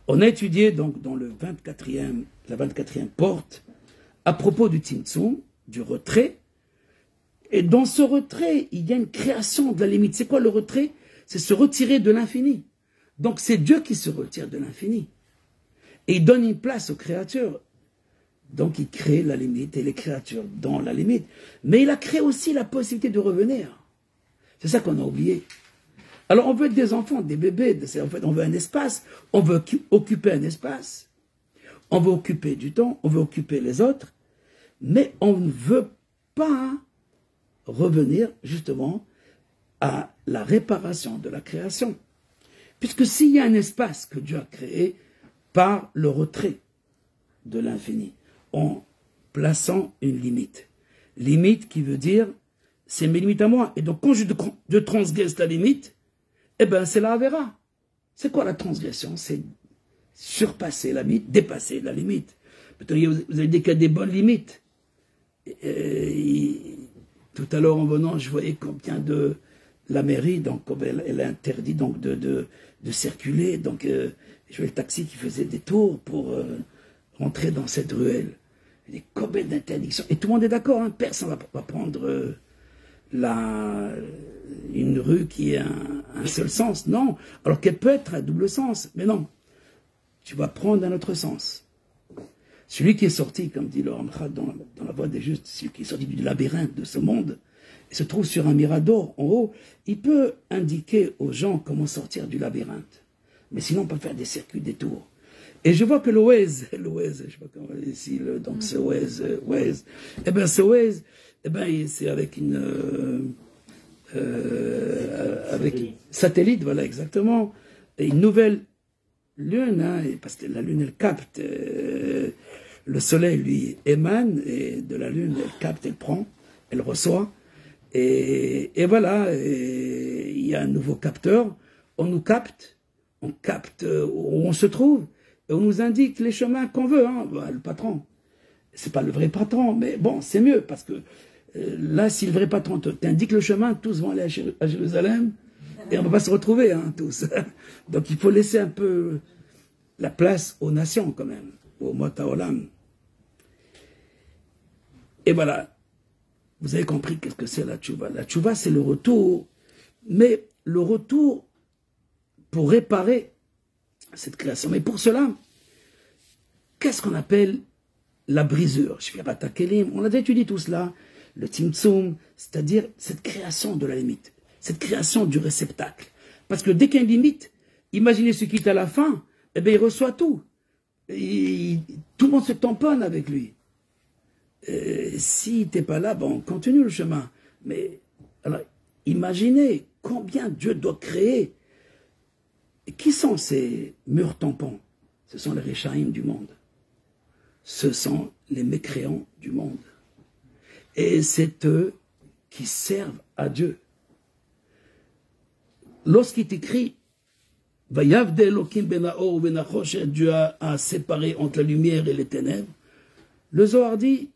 on a étudié donc dans la 24e porte, à propos du Tzimtzum, du retrait. Et dans ce retrait, il y a une création de la limite. C'est quoi le retrait? C'est se retirer de l'infini. Donc c'est Dieu qui se retire de l'infini. Et il donne une place aux créatures. Donc il crée la limite et les créatures dans la limite. Mais il a créé aussi la possibilité de revenir. C'est ça qu'on a oublié. Alors on veut être des enfants, des bébés. En fait, on veut un espace. On veut occuper un espace. On veut occuper du temps. On veut occuper les autres. Mais on ne veut pas revenir justement à la réparation de la création. Puisque s'il y a un espace que Dieu a créé par le retrait de l'infini, en plaçant une limite. Limite qui veut dire, c'est mes limites à moi. Et donc, quand je transgresse la limite, eh bien, c'est la Avera. C'est quoi la transgression? C'est surpasser la limite, dépasser la limite. Vous avez dit qu'il y a des bonnes limites. Tout à l'heure, en venant, je voyais combien de... La mairie, donc, elle a interdit donc, de circuler. Donc, je voyais le taxi qui faisait des tours pour rentrer dans cette ruelle. Il y a des combien d'interdictions. Et tout le monde est d'accord, hein, personne ne va prendre une rue qui a un seul sens. Non, alors qu'elle peut être à double sens. Mais non, tu vas prendre un autre sens. Celui qui est sorti, comme dit le Ramchal dans la Voie des Justes, celui qui est sorti du labyrinthe de ce monde, et se trouve sur un mirador en haut, il peut indiquer aux gens comment sortir du labyrinthe. Mais sinon, on peut faire des circuits, des tours. Et je vois que le Waze, je sais pas comment on dit ici, donc ce Waze, eh bien ce Waze, eh ben c'est avec avec satellite, voilà exactement, et une nouvelle lune, hein, parce que la lune elle capte, le soleil lui émane, et de la lune elle capte, elle prend, elle reçoit, et voilà, il y a un nouveau capteur, on nous capte, on capte où on se trouve, et on nous indique les chemins qu'on veut, hein, bah, le patron. C'est pas le vrai patron, mais bon, c'est mieux, parce que là, si le vrai patron t'indique le chemin, tous vont aller à Jérusalem, et on ne va pas se retrouver, hein, tous. Donc il faut laisser un peu la place aux nations, quand même, au Motaolam. Et voilà. Vous avez compris qu'est-ce que c'est la tchouva. La tchouva, c'est le retour, mais le retour pour réparer cette création. Mais pour cela, qu'est-ce qu'on appelle la brisure? On a déjà étudié tout cela, le tzimtzum, c'est-à-dire cette création de la limite, cette création du réceptacle. Parce que dès qu'il y a une limite, imaginez ce qui est à la fin, eh bien il reçoit tout. Tout le monde se tamponne avec lui. Si tu n'es pas là, bon, continue le chemin. Mais alors, imaginez combien Dieu doit créer. Et qui sont ces murs tampons? Ce sont les Réchaïm du monde. Ce sont les mécréants du monde. Et c'est eux qui servent à Dieu. Lorsqu'il est écrit, Vayavde Elokim ben Haor ben HaChoshet, Dieu a séparé entre la lumière et les ténèbres, le Zohar dit,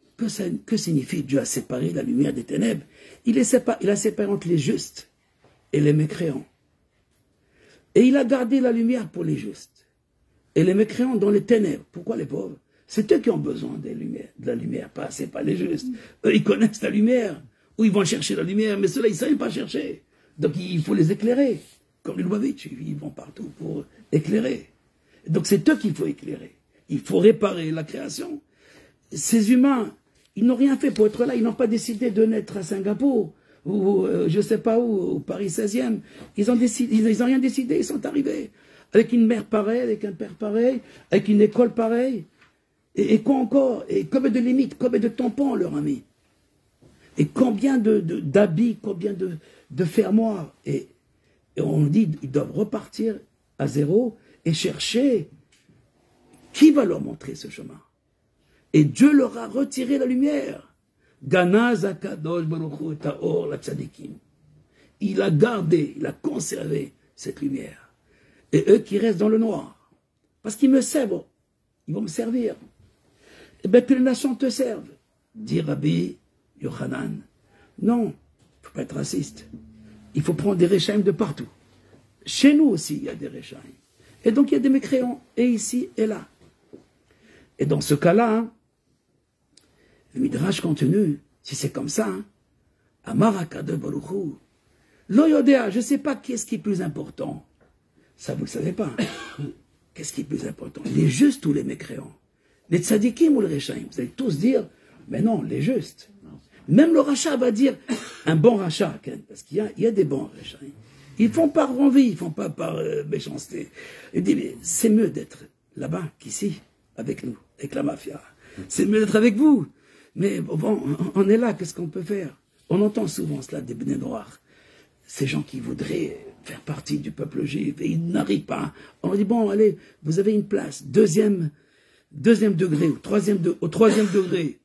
que signifie Dieu a séparé la lumière des ténèbres? Il a séparé entre les justes et les mécréants. Et il a gardé la lumière pour les justes. Et les mécréants dans les ténèbres. Pourquoi les pauvres? C'est eux qui ont besoin de la lumière, c'est pas les justes. Eux, ils connaissent la lumière, ou ils vont chercher la lumière, mais ceux-là, ils ne savent pas chercher. Donc il faut les éclairer. Comme les Lubavitch, ils vont partout pour éclairer. Donc c'est eux qu'il faut éclairer. Il faut réparer la création. Ces humains, ils n'ont rien fait pour être là, ils n'ont pas décidé de naître à Singapour, ou je ne sais pas où, au Paris 16e. Ils n'ont rien décidé, ils sont arrivés. Avec une mère pareille, avec un père pareil, avec une école pareille. Et quoi encore? Et combien de limites, combien de tampons on leur a mis? Et combien d'habits, combien de fermoirs? Et on dit qu'ils doivent repartir à zéro et chercher qui va leur montrer ce chemin. Et Dieu leur a retiré la lumière. Ganaz HaKadosh Baruch Hu Ta'or la Tzadikim. Il a gardé, il a conservé cette lumière. Et eux qui restent dans le noir, parce qu'ils me servent, ils vont me servir. Eh bien que les nations te servent, dit Rabbi Yochanan. Non, il ne faut pas être raciste. Il faut prendre des Réchaïm de partout. Chez nous aussi, il y a des Réchaïm. Et donc il y a des mécréants, et ici et là. Et dans ce cas-là, hein, le Midrash continue, si c'est comme ça, hein, Amar HaKadosh Baruch Hu, Lo Yodea, je ne sais pas qu'est-ce qui est plus important. Ça, vous ne le savez pas. Qu'est-ce qui est plus important? Les justes ou les mécréants? Les tzadikim ou les Réchaïm? Vous allez tous dire, mais non, les justes. Même le rachat va dire, un bon rachat, parce qu'il y a des bons Réchaïm. Ils ne font pas par envie, ils ne font pas par méchanceté. Il dit, mais c'est mieux d'être là-bas qu'ici, avec nous, avec la mafia. C'est mieux d'être avec vous. Mais bon, on est là, qu'est-ce qu'on peut faire? On entend souvent cela des Bnei Noach. Ces gens qui voudraient faire partie du peuple juif, et ils n'arrivent pas. On leur dit, bon, allez, vous avez une place, deuxième degré, au troisième degré.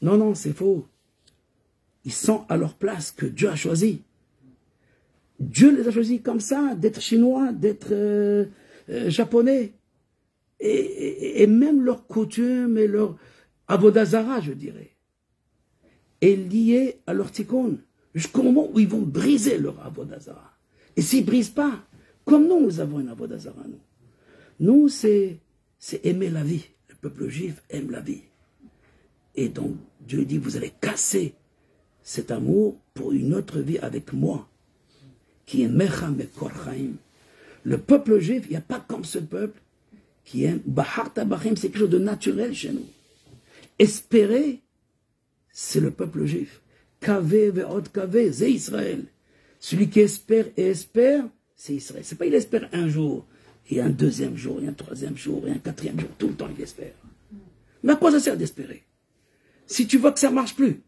Non, non, c'est faux. Ils sont à leur place que Dieu a choisi. Dieu les a choisis comme ça, d'être chinois, d'être japonais. et même leurs coutumes et leur avodazara, je dirais, est lié à leur tikkun, jusqu'au moment où ils vont briser leur avodazara. Et s'ils ne brisent pas, comme nous avons une avodazara, nous, c'est aimer la vie. Le peuple juif aime la vie. Et donc, Dieu dit, vous allez casser cet amour pour une autre vie avec moi, qui est Mecham et Korchaim. Le peuple juif, il n'y a pas comme ce peuple qui aime Bahar Tabachim, c'est quelque chose de naturel chez nous. Espérer, c'est le peuple juif. Kavé, Ve'od Kavé, c'est Israël. Celui qui espère et espère, c'est Israël. C'est pas il espère un jour, et un deuxième jour, et un troisième jour, et un quatrième jour, tout le temps il espère. Mais à quoi ça sert d'espérer? Si tu vois que ça ne marche plus,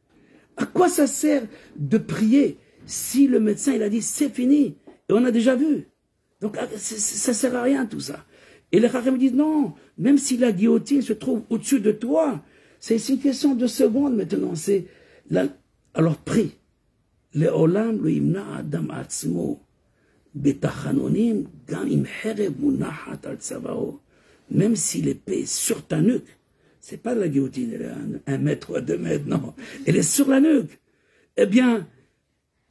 à quoi ça sert de prier si le médecin il a dit c'est fini, et on a déjà vu? Donc ça ne sert à rien tout ça. Et les Chachamim disent non, même si la guillotine se trouve au-dessus de toi, c'est une question de secondes maintenant. Alors prie. Le'olam lo yimna adam atzmo betachanonim gam im herev munachat al tzavao. Même si l'épée est sur ta nuque, c'est pas la guillotine, elle est à 1 mètre ou à 2 mètres, non, elle est sur la nuque. Eh bien,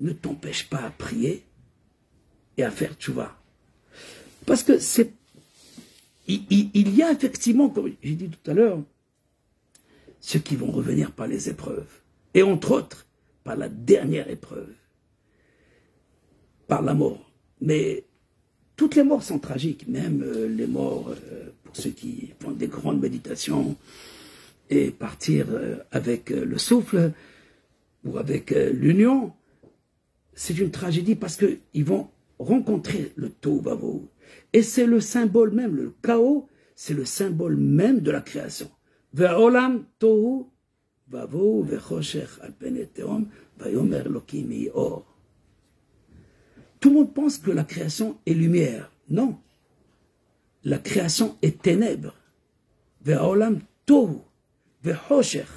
ne t'empêche pas à prier et à faire tchouva. Parce que il y a effectivement, comme j'ai dit tout à l'heure, ceux qui vont revenir par les épreuves. Et entre autres, par la dernière épreuve. Par la mort. Mais toutes les morts sont tragiques. Même les morts, pour ceux qui font des grandes méditations et partir avec le souffle ou avec l'union, c'est une tragédie parce qu'ils vont rencontrer le tohu vavohu. Et c'est le symbole même, le chaos, c'est le symbole même de la création. Ve'olam tohu vavohu ve'choshech al pnei tehom vayomer Elokim yehi or. Tout le monde pense que la création est lumière. Non. La création est ténèbres. Ve'olam tohu ve'choshech.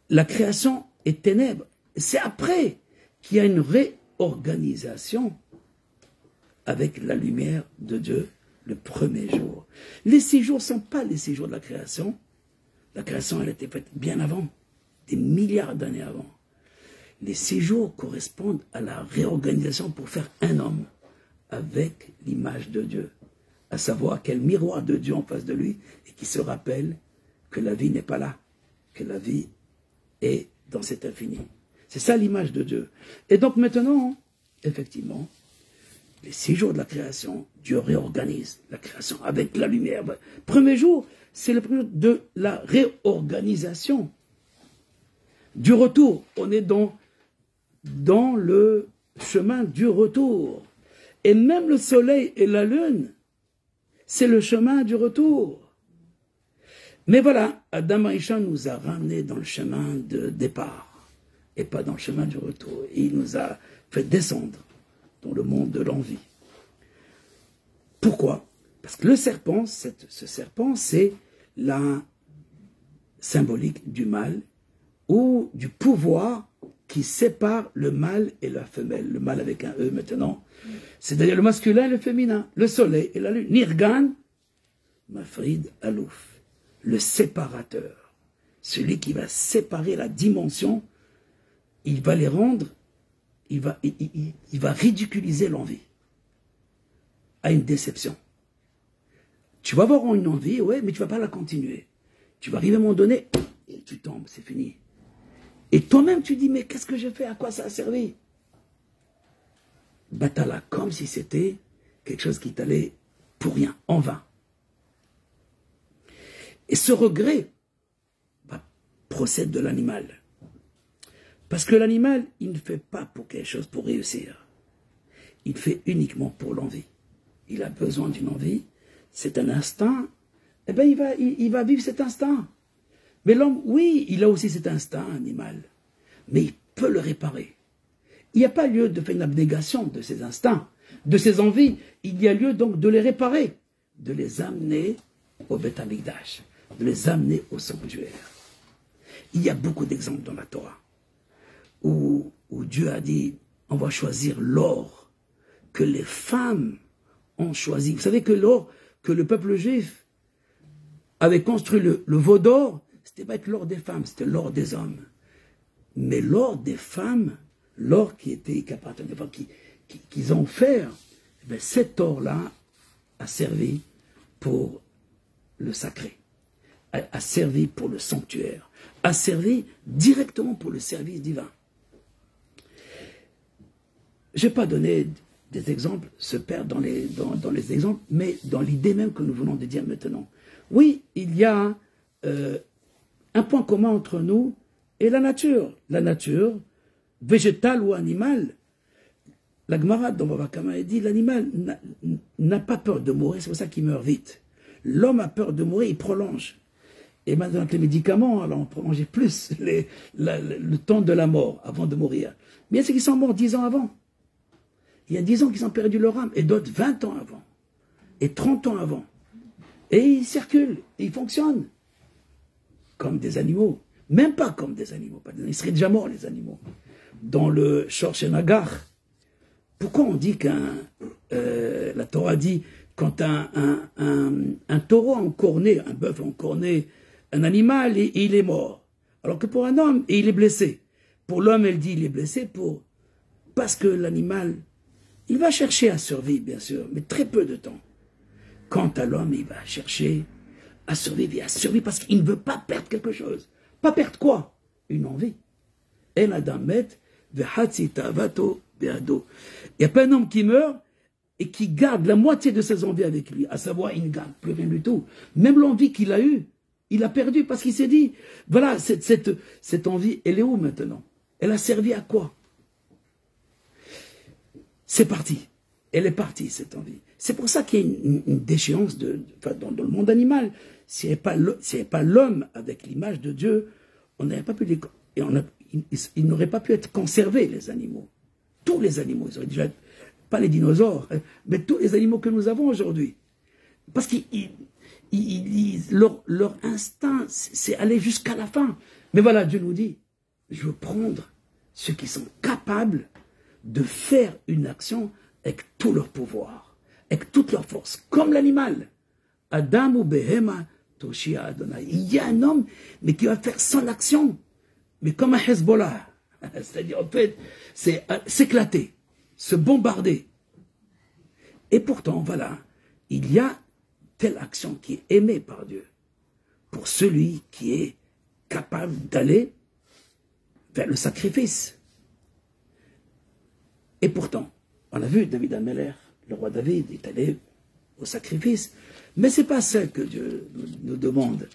La création est ténèbres. C'est après qu'il y a une réorganisation avec la lumière de Dieu le premier jour. Les 6 jours ne sont pas les 6 jours de la création. La création, elle a été faite bien avant, des milliards d'années avant. Les 6 jours correspondent à la réorganisation pour faire un homme avec l'image de Dieu, à savoir quel miroir de Dieu en face de lui et qui se rappelle que la vie n'est pas là, que la vie est dans cet infini. C'est ça l'image de Dieu. Et donc maintenant, effectivement, les 6 jours de la création, Dieu réorganise la création avec la lumière. Premier jour, c'est le premier jour de la réorganisation. Du retour, on est dans le chemin du retour. Et même le soleil et la lune, c'est le chemin du retour. Mais voilà, Adam Aïcha nous a ramenés dans le chemin de départ et pas dans le chemin du retour. Et il nous a fait descendre dans le monde de l'envie. Pourquoi? Parce que le serpent, ce serpent, c'est la symbolique du mal ou du pouvoir qui sépare le mâle et la femelle. Le mâle avec un E maintenant. C'est-à-dire le masculin et le féminin. Le soleil et la lune. Nirgan, Mafrid Alouf. Le séparateur. Celui qui va séparer la dimension. Il va les rendre, il va ridiculiser l'envie à une déception. Tu vas avoir une envie, ouais, mais tu ne vas pas la continuer. Tu vas arriver à un moment donné, et tu tombes, c'est fini. Et toi-même, tu dis, mais qu'est-ce que j'ai fait? À quoi ça a servi? Batala, comme si c'était quelque chose qui t'allait pour rien, en vain. Et ce regret procède de l'animal. Parce que l'animal, il ne fait pas pour quelque chose pour réussir. Il fait uniquement pour l'envie. Il a besoin d'une envie, c'est un instinct, eh bien il va vivre cet instinct. Mais l'homme, oui, il a aussi cet instinct animal, mais il peut le réparer. Il n'y a pas lieu de faire une abnégation de ses instincts, de ses envies. Il y a lieu donc de les réparer, de les amener au Beth Amikdash, de les amener au sanctuaire. Il y a beaucoup d'exemples dans la Torah. Où Dieu a dit, on va choisir l'or que les femmes ont choisi. Vous savez que l'or, que le peuple juif avait construit le veau d'or, c'était pas l'or des femmes, c'était l'or des hommes. Mais l'or des femmes, l'or qui appartenait, qu'ils ont offert, eh cet or-là a servi pour le sacré, a servi pour le sanctuaire, a servi directement pour le service divin. Je n'ai pas donné des exemples, se perdre dans les exemples, mais dans l'idée même que nous venons de dire maintenant. Oui, il y a un point commun entre nous et la nature. La nature, végétale ou animale. La Gemara dans Bava Kama dit l'animal n'a pas peur de mourir, c'est pour ça qu'il meurt vite. L'homme a peur de mourir, il prolonge. Et maintenant, avec les médicaments, alors on prolongeait plus le temps de la mort avant de mourir. Mais il y a ceux qui sont morts 10 ans avant. Il y a 10 ans qu'ils ont perdu leur âme, et d'autres 20 ans avant, et 30 ans avant. Et ils circulent, et ils fonctionnent comme des animaux. Même pas comme des animaux. Ils seraient déjà morts, les animaux. Dans le Shorchenagar, pourquoi on dit la Torah dit, quand un taureau encorné, un bœuf encorné, un animal, et il est mort. Alors que pour un homme, et il est blessé. Pour l'homme, elle dit, il est blessé parce que l'animal, il va chercher à survivre, bien sûr, mais très peu de temps. Quant à l'homme, il va chercher à survivre parce qu'il ne veut pas perdre quelque chose. Pas perdre quoi? Une envie. Et Adam met, il n'y a pas un homme qui meurt et qui garde la moitié de ses envies avec lui, à savoir, il ne garde plus rien du tout. Même l'envie qu'il a eue, il a perdu parce qu'il s'est dit, voilà, cette envie, elle est où maintenant? Elle a servi à quoi? C'est parti. Elle est partie, cette envie. C'est pour ça qu'il y a une déchéance dans le monde animal. S'il n'y avait pas l'homme avec l'image de Dieu, on n'aurait pas pu ils n'auraient pas pu être conservés, les animaux. Tous les animaux, ils auraient déjà, pas les dinosaures, mais tous les animaux que nous avons aujourd'hui. Parce que leur instinct, c'est aller jusqu'à la fin. Mais voilà, Dieu nous dit, je veux prendre ceux qui sont capables de faire une action avec tout leur pouvoir, avec toute leur force, comme l'animal. Adam ou Behema, Toshia Adonai. Il y a un homme, mais qui va faire son action, mais comme un Hezbollah. C'est-à-dire, en fait, c'est s'éclater, se bombarder. Et pourtant, voilà, il y a telle action qui est aimée par Dieu pour celui qui est capable d'aller vers le sacrifice. Et pourtant, on a vu David Ameller, le roi David, est allé au sacrifice. Mais ce n'est pas ça que Dieu nous demande.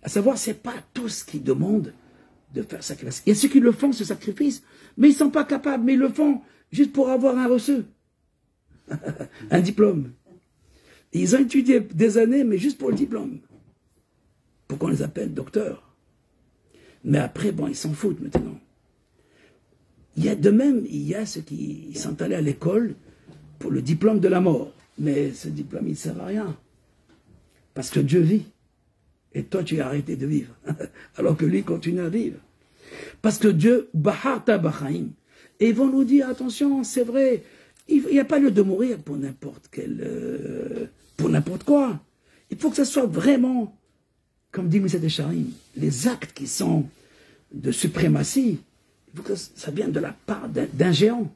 À savoir, ce n'est pas tous qui demandent de faire sacrifice. Il y a ceux qui le font, ce sacrifice, mais ils ne sont pas capables, mais ils le font juste pour avoir un reçu, un diplôme. Et ils ont étudié des années, mais juste pour le diplôme. Pour qu'on les appelle docteurs. Mais après, bon, ils s'en foutent maintenant. Il y a ceux qui sont allés à l'école pour le diplôme de la mort. Mais ce diplôme, il ne sert à rien. Parce que Dieu vit. Et toi, tu as arrêté de vivre. Alors que lui continue à vivre. Parce que Dieu, Baharta Bachaim. Et ils vont nous dire, attention, c'est vrai, il n'y a pas lieu de mourir pour n'importe pour n'importe quoi. Il faut que ça soit vraiment, comme dit Moussa Desharim, les actes qui sont de suprématie. Il faut que ça vienne de la part d'un géant.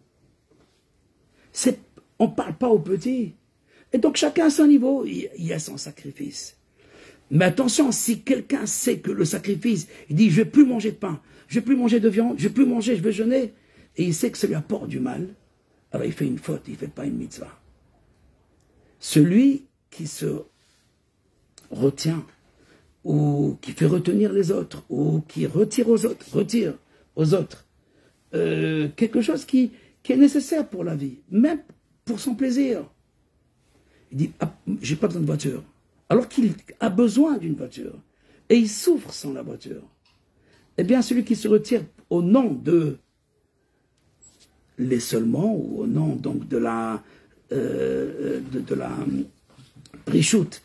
On ne parle pas aux petits. Et donc chacun à son niveau, il y a son sacrifice. Mais attention, si quelqu'un sait que le sacrifice, il dit, je ne vais plus manger de pain, je ne vais plus manger de viande, je ne vais plus manger, je vais jeûner, et il sait que ça lui apporte du mal, alors il fait une faute, il ne fait pas une mitzvah. Celui qui se retient, ou qui fait retenir les autres, ou qui retire aux autres, quelque chose qui est nécessaire pour la vie, même pour son plaisir. Il dit, ah, j'ai pas besoin de voiture. Alors qu'il a besoin d'une voiture. Et il souffre sans la voiture. Eh bien, celui qui se retire au nom de l'essolement, ou au nom donc de la prichoute,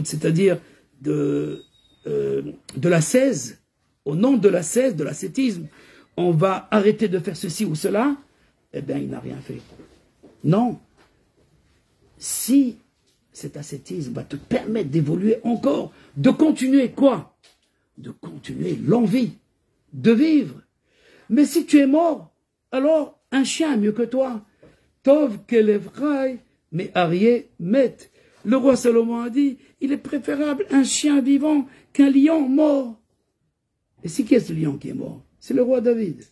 c'est-à-dire de l'ascèse, au nom de l'ascèse, de l'ascétisme, on va arrêter de faire ceci ou cela, eh bien, il n'a rien fait. Non. Si cet ascétisme va te permettre d'évoluer encore, de continuer quoi? De continuer l'envie de vivre. Mais si tu es mort, alors un chien est mieux que toi. Tov kelevraï, mais Arié met. Le roi Salomon a dit, il est préférable un chien vivant qu'un lion mort. Et c'est qui est ce lion qui est mort? C'est le roi David.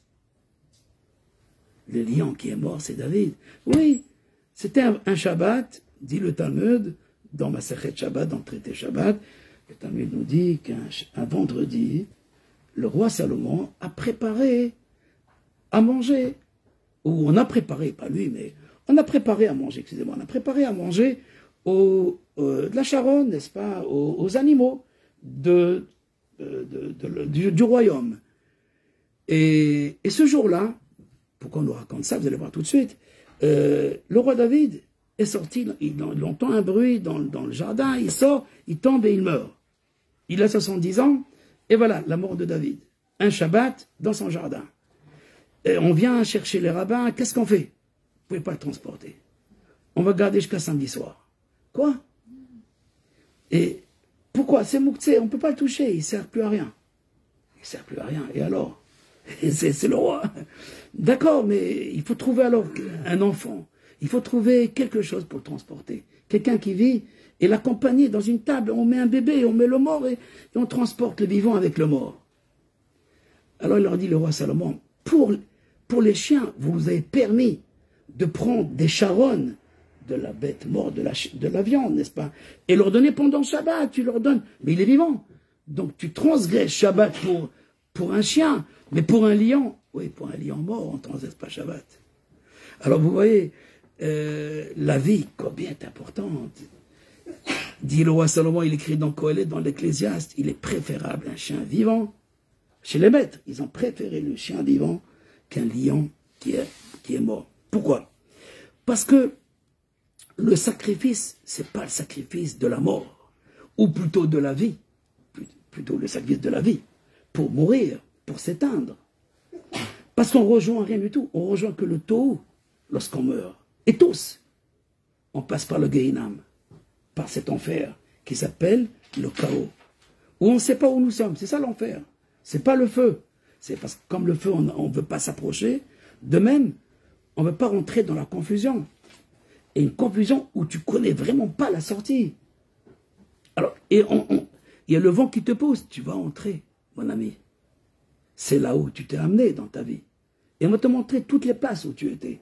Le lion qui est mort, c'est David. Oui, c'était un Shabbat, dit le Talmud, dans Masechet Shabbat, dans le traité Shabbat. Le Talmud nous dit qu'un vendredi, le roi Salomon a préparé à manger. Ou on a préparé, pas lui, mais on a préparé à manger, excusez-moi, on a préparé à manger de la charogne, n'est-ce pas, aux animaux du royaume. Et ce jour-là, pourquoi on nous raconte ça, vous allez voir tout de suite, le roi David est sorti, il entend un bruit dans le jardin, il sort, il tombe et il meurt. Il a 70 ans, et voilà, la mort de David. Un Shabbat dans son jardin. Et on vient chercher les rabbins, qu'est-ce qu'on fait? Vous ne pouvez pas le transporter. On va garder jusqu'à samedi soir. Quoi? Et pourquoi? C'est Mouktsé, on ne peut pas le toucher, il ne sert plus à rien. Il ne sert plus à rien, et alors? C'est le roi. D'accord, mais il faut trouver alors un enfant. Il faut trouver quelque chose pour le transporter. Quelqu'un qui vit et l'accompagner dans une table. On met un bébé, on met le mort et on transporte le vivant avec le mort. Alors il leur dit, le roi Salomon, pour les chiens, vous vous avez permis de prendre des charognes de la bête morte, de la viande, n'est-ce pas? Et leur donner pendant Shabbat, tu leur donnes. Mais il est vivant. Donc tu transgresses Shabbat pour un chien, mais pour un lion, oui, pour un lion mort, on ne transgresse pas Shabbat. Alors vous voyez, la vie, combien est importante. Dit le roi Salomon, il écrit dans Kohelet, dans l'Ecclésiaste, il est préférable un chien vivant. Chez les maîtres, ils ont préféré le chien vivant qu'un lion qui est mort. Pourquoi? Parce que le sacrifice, c'est pas le sacrifice de la mort, ou plutôt de la vie, plutôt le sacrifice de la vie, pour mourir, pour s'éteindre. Parce qu'on rejoint rien du tout, on rejoint que le taux lorsqu'on meurt. Et tous, on passe par le Gehinam, par cet enfer qui s'appelle le chaos, où on ne sait pas où nous sommes, c'est ça l'enfer. C'est pas le feu. C'est parce que comme le feu, on ne veut pas s'approcher. De même, on ne veut pas rentrer dans la confusion. Et une confusion où tu ne connais vraiment pas la sortie. Alors, il y a le vent qui te pousse. Tu vas entrer, mon ami. C'est là où tu t'es amené dans ta vie. Et on va te montrer toutes les places où tu étais.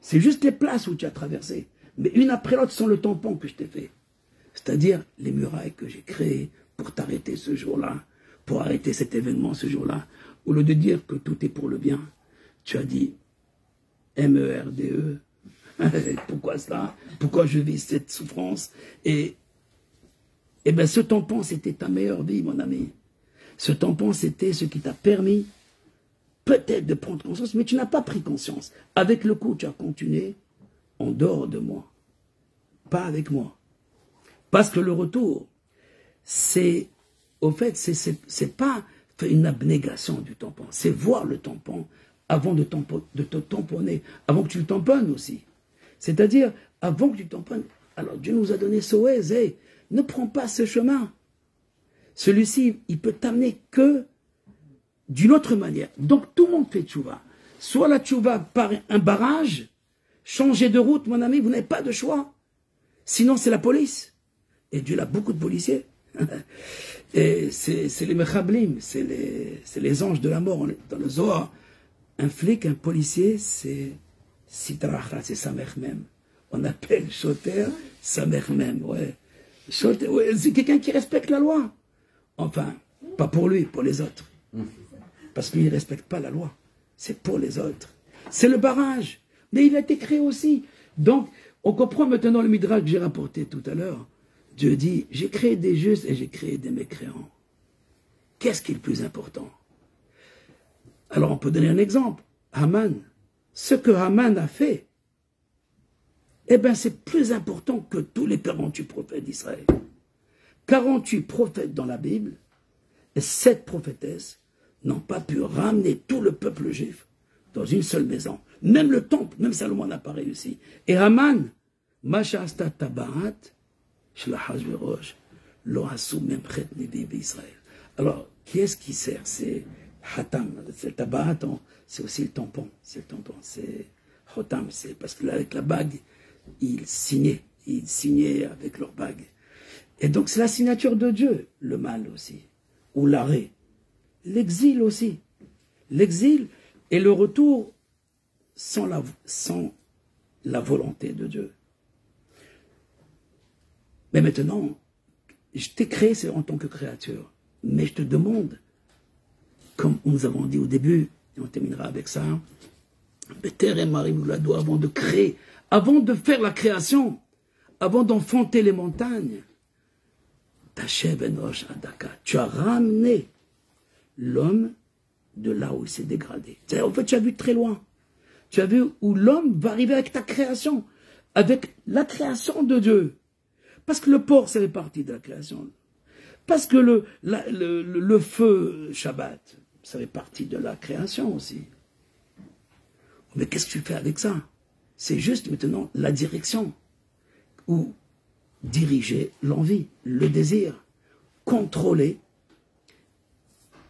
C'est juste les places où tu as traversé. Mais une après l'autre sans le tampon que je t'ai fait. C'est-à-dire les murailles que j'ai créées pour t'arrêter ce jour-là. Pour arrêter cet événement ce jour-là, au lieu de dire que tout est pour le bien, tu as dit MERDE, pourquoi cela? Pourquoi je vis cette souffrance? Et bien ce tampon, c'était ta meilleure vie, mon ami. Ce tampon, c'était ce qui t'a permis peut-être de prendre conscience, mais tu n'as pas pris conscience. Avec le coup, tu as continué en dehors de moi, pas avec moi. Parce que le retour, c'est... Au fait, c'est pas une abnégation du tampon, c'est voir le tampon avant de te tamponner, avant que tu le tamponnes aussi. C'est-à-dire, avant que tu tamponnes, alors Dieu nous a donné Soez, hey, ne prends pas ce chemin. Celui-ci, il peut t'amener que d'une autre manière. Donc tout le monde fait tchouva. Soit la tchouva par un barrage, changer de route, mon ami, vous n'avez pas de choix. Sinon, c'est la police. Et Dieu a beaucoup de policiers. Et c'est les mechablim, c'est les anges de la mort. Dans le Zohar, un flic, un policier, c'est Sitracha, c'est sa mère même. On appelle Choter sa mère même, ouais. Choter, ouais, c'est quelqu'un qui respecte la loi. Enfin, pas pour lui, pour les autres. Parce qu'il ne respecte pas la loi. C'est pour les autres. C'est le barrage. Mais il a été créé aussi. Donc, on comprend maintenant le midrash que j'ai rapporté tout à l'heure. Dieu dit, j'ai créé des justes et j'ai créé des mécréants. Qu'est-ce qui est le plus important? Alors on peut donner un exemple. Haman. Ce que Haman a fait, eh bien c'est plus important que tous les 48 prophètes d'Israël. 48 prophètes dans la Bible, et 7 prophétesses n'ont pas pu ramener tout le peuple juif dans une seule maison. Même le temple, même Salomon n'a pas réussi. Et Haman, Mashasta Tabarat, Alors, qui est-ce qui sert? C'est Hatam, c'est le tabac, c'est aussi le tampon. C'est le tampon, c'est Hatam, c'est parce que là, avec la bague, ils signaient avec leur bague. Et donc, c'est la signature de Dieu, le mal aussi, ou l'arrêt. L'exil aussi. L'exil et le retour sans la volonté de Dieu. Mais maintenant, je t'ai créé en tant que créature. Mais je te demande, comme nous avons dit au début, et on terminera avec ça, Peter et Marie Moulado, avant de créer, avant de faire la création, avant d'enfanter les montagnes, Tachev Enosh Adaka, tu as ramené l'homme de là où il s'est dégradé. En fait, tu as vu très loin. Tu as vu où l'homme va arriver avec ta création, avec la création de Dieu. Parce que le porc, ça fait partie de la création. Parce que le feu Shabbat, ça fait partie de la création aussi. Mais qu'est-ce que tu fais avec ça? C'est juste maintenant la direction. Ou diriger l'envie, le désir, contrôler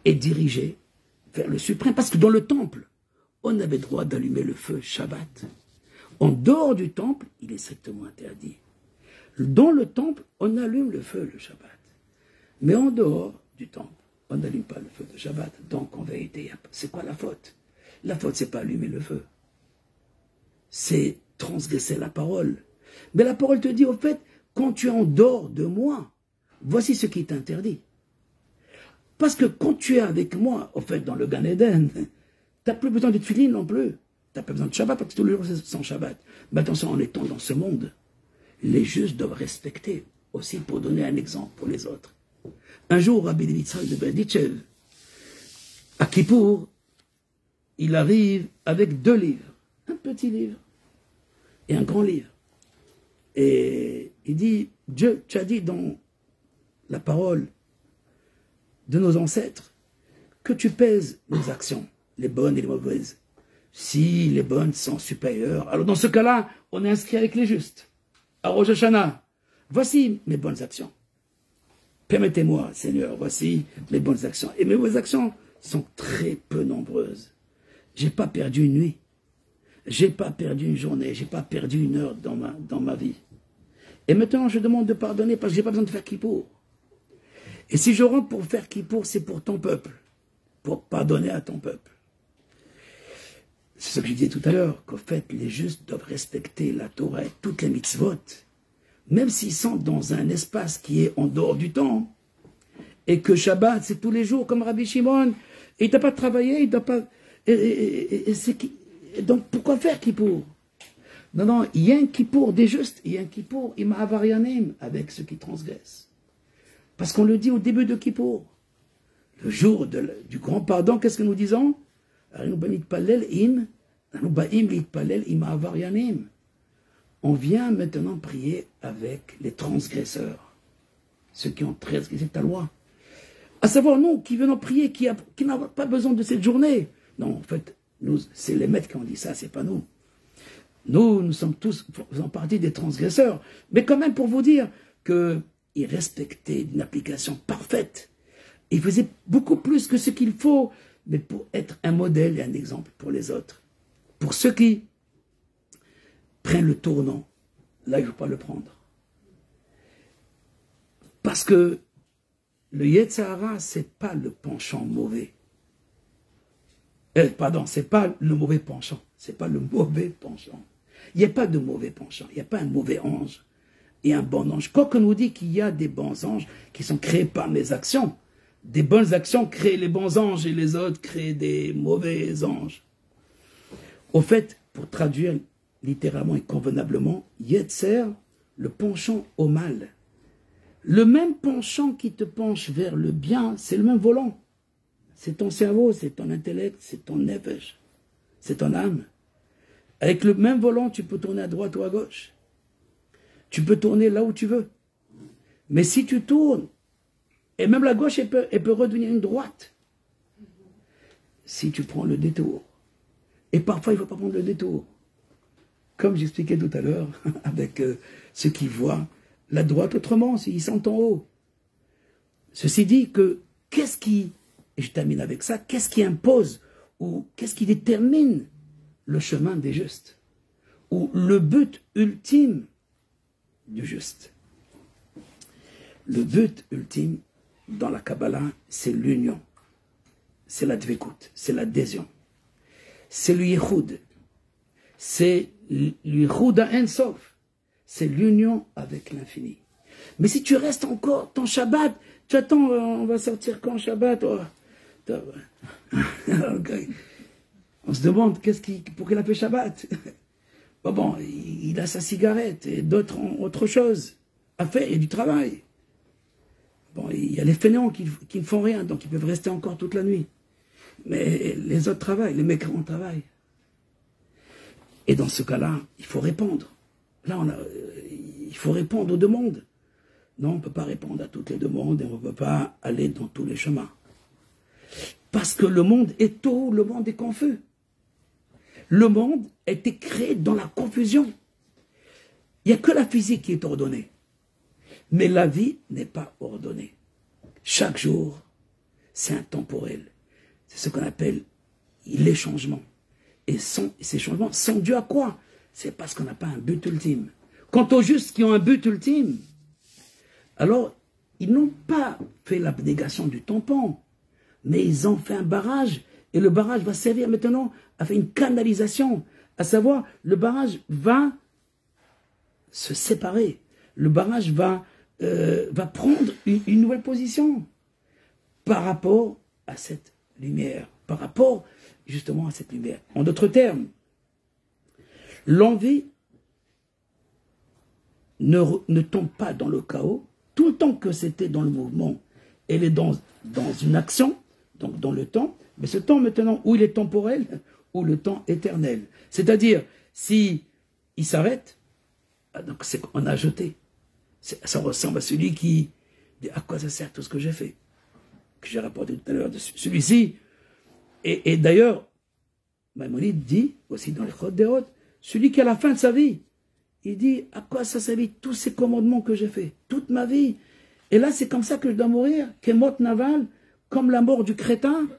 et diriger vers le suprême. Parce que dans le temple, on avait droit d'allumer le feu Shabbat. En dehors du temple, il est strictement interdit. Dans le temple, on allume le feu le Shabbat. Mais en dehors du temple, on n'allume pas le feu de Shabbat. Donc, en vérité, c'est quoi la faute? La faute, c'est pas allumer le feu. C'est transgresser la parole. Mais la parole te dit, au fait, quand tu es en dehors de moi, voici ce qui t'interdit. Parce que quand tu es avec moi, au fait, dans le Gan Eden, tu n'as plus besoin de tefillin non plus. Tu n'as pas besoin de Shabbat, parce que tous les jours, c'est sans Shabbat. Mais attention, en étant dans ce monde, les justes doivent respecter aussi pour donner un exemple pour les autres. Un jour, Rabbi Yitzhak de Berditchev, à Kippour, il arrive avec 2 livres. Un petit livre et un grand livre. Et il dit, Dieu, tu as dit dans la parole de nos ancêtres que tu pèses nos actions, les bonnes et les mauvaises. Si les bonnes sont supérieures, alors dans ce cas-là, on est inscrit avec les justes. À Rosh Hashanah, voici mes bonnes actions. Permettez-moi, Seigneur, voici mes bonnes actions. Et mes bonnes actions sont très peu nombreuses. J'ai pas perdu une nuit. J'ai pas perdu une journée. J'ai pas perdu une heure dans ma vie. Et maintenant, je demande de pardonner parce que j'ai pas besoin de faire Kippour. Et si je rentre pour faire Kippour, c'est pour ton peuple. Pour pardonner à ton peuple. C'est ce que je disais tout à l'heure, qu'au fait, les justes doivent respecter la Torah et toutes les mitzvot. Même s'ils sont dans un espace qui est en dehors du temps, et que Shabbat, c'est tous les jours, comme Rabbi Shimon, et il ne doit pas travailler, il ne doit pas... donc, pourquoi faire Kippour? Non, non, il y a un Kippour des justes, il y a un Kippour ima'avarianim, avec ceux qui transgressent. Parce qu'on le dit au début de Kippour. Le jour du grand pardon, qu'est-ce que nous disons? On vient maintenant prier avec les transgresseurs, ceux qui ont transgressé ta loi. À savoir, nous, qui venons prier, qui n'avons pas besoin de cette journée. Non, en fait, c'est les maîtres qui ont dit ça, c'est pas nous. Nous sommes tous, faisons partie des transgresseurs. Mais quand même, pour vous dire qu'ils respectaient une application parfaite. Ils faisaient beaucoup plus que ce qu'il faut, mais pour être un modèle et un exemple pour les autres. Pour ceux qui prennent le tournant, là, il ne faut pas le prendre. Parce que le Yetzer Hara, ce n'est pas le penchant mauvais. Pardon, ce n'est pas le mauvais penchant. Ce n'est pas le mauvais penchant. Il n'y a pas de mauvais penchant. Il n'y a pas un mauvais ange et un bon ange. Quoique nous dit qu'il y a des bons anges qui sont créés par mes actions. Des bonnes actions créent les bons anges et les autres créent des mauvais anges. Au fait, pour traduire littéralement et convenablement, Yetzer, le penchant au mal. Le même penchant qui te penche vers le bien, c'est le même volant. C'est ton cerveau, c'est ton intellect, c'est ton nefesh, c'est ton âme. Avec le même volant, tu peux tourner à droite ou à gauche. Tu peux tourner là où tu veux. Mais si tu tournes, et même la gauche, elle peut redevenir une droite. Si tu prends le détour. Et parfois, il ne faut pas prendre le détour. Comme j'expliquais tout à l'heure, avec ceux qui voient La droite, autrement, ils sont en haut. Ceci dit que, qu'est-ce qui, et je termine avec ça, qu'est-ce qui impose, ou qu'est-ce qui détermine le chemin des justes, ou le but ultime du juste? Le but ultime dans la Kabbalah, c'est l'union, c'est la dvekout, c'est l'adhésion, c'est le yichud, c'est l'yichud à Ensof, c'est l'union avec l'infini. Mais si tu restes encore ton Shabbat, tu attends, on va sortir quand Shabbat? Oh, okay. On se demande pour qu'il a fait Shabbat. Bon, il a sa cigarette et d'autres ont autre chose à faire et du travail. Bon, il y a les fainéants qui ne font rien, donc ils peuvent rester encore toute la nuit. Mais les autres travaillent, les mécréants travaillent. Et dans ce cas-là, il faut répondre. Là, il faut répondre aux demandes. Non, on ne peut pas répondre à toutes les demandes et on ne peut pas aller dans tous les chemins. Parce que le monde est tôt, le monde est confus. Le monde a été créé dans la confusion. Il n'y a que la physique qui est ordonnée. Mais la vie n'est pas ordonnée. Chaque jour, c'est intemporel. C'est ce qu'on appelle les changements. Et ces changements sont dus à quoi? C'est parce qu'on n'a pas un but ultime. Quant aux justes qui ont un but ultime, alors, ils n'ont pas fait l'abnégation du tampon, mais ils ont fait un barrage, et le barrage va servir maintenant à faire une canalisation, à savoir, le barrage va se séparer, le barrage va prendre une nouvelle position par rapport à cette lumière, par rapport justement à cette lumière. En d'autres termes, l'envie ne tombe pas dans le chaos, tout le temps que c'était dans le mouvement, elle est dans une action, donc dans le temps, mais ce temps maintenant, où il est temporel, ou le temps éternel. C'est-à-dire, si il s'arrête, donc c'est qu'on a jeté. Ça ressemble à celui qui dit, à quoi ça sert tout ce que j'ai fait, que j'ai rapporté tout à l'heure de celui-ci. Et d'ailleurs, Maïmonide dit, aussi dans les Chod des Hod, celui qui à la fin de sa vie, il dit, à quoi ça servit tous ces commandements que j'ai faits, toute ma vie. Et là, c'est comme ça que je dois mourir, Kemot Naval, comme la mort du crétin.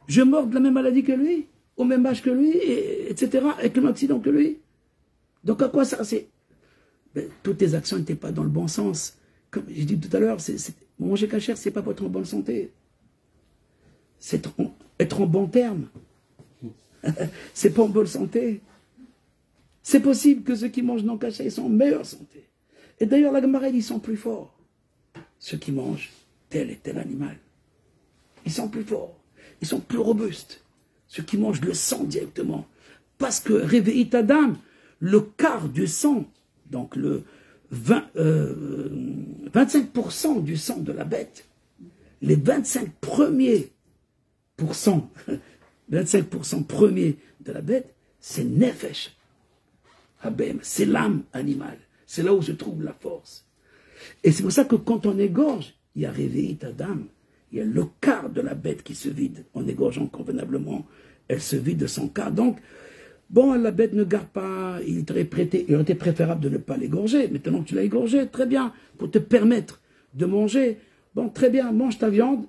Je mors de la même maladie que lui, au même âge que lui, etc., avec le même accident que lui. Donc à quoi ça c'est toutes tes actions n'étaient pas dans le bon sens. Comme j'ai dit tout à l'heure, manger cachère, c'est pas pour être en bonne santé. C'est être en bon terme. C'est pas en bonne santé. C'est possible que ceux qui mangent non cachère, ils sont en meilleure santé. Et d'ailleurs, la Gemara, ils sont plus forts. Ceux qui mangent tel et tel animal. Ils sont plus forts. Ils sont plus robustes. Ceux qui mangent le sang directement. Parce que Réveillit Adam, le quart du sang, donc le 25% du sang de la bête, les 25% premiers de la bête, c'est Nefesh. C'est l'âme animale. C'est là où se trouve la force. Et c'est pour ça que quand on égorge, il y a Réveillit Adam. Il y a le quart de la bête qui se vide. En égorgeant convenablement, elle se vide de son quart. Donc, bon, la bête ne garde pas, il aurait été préférable de ne pas l'égorger. Maintenant que tu l'as égorgé, très bien, pour te permettre de manger. Bon, très bien, mange ta viande.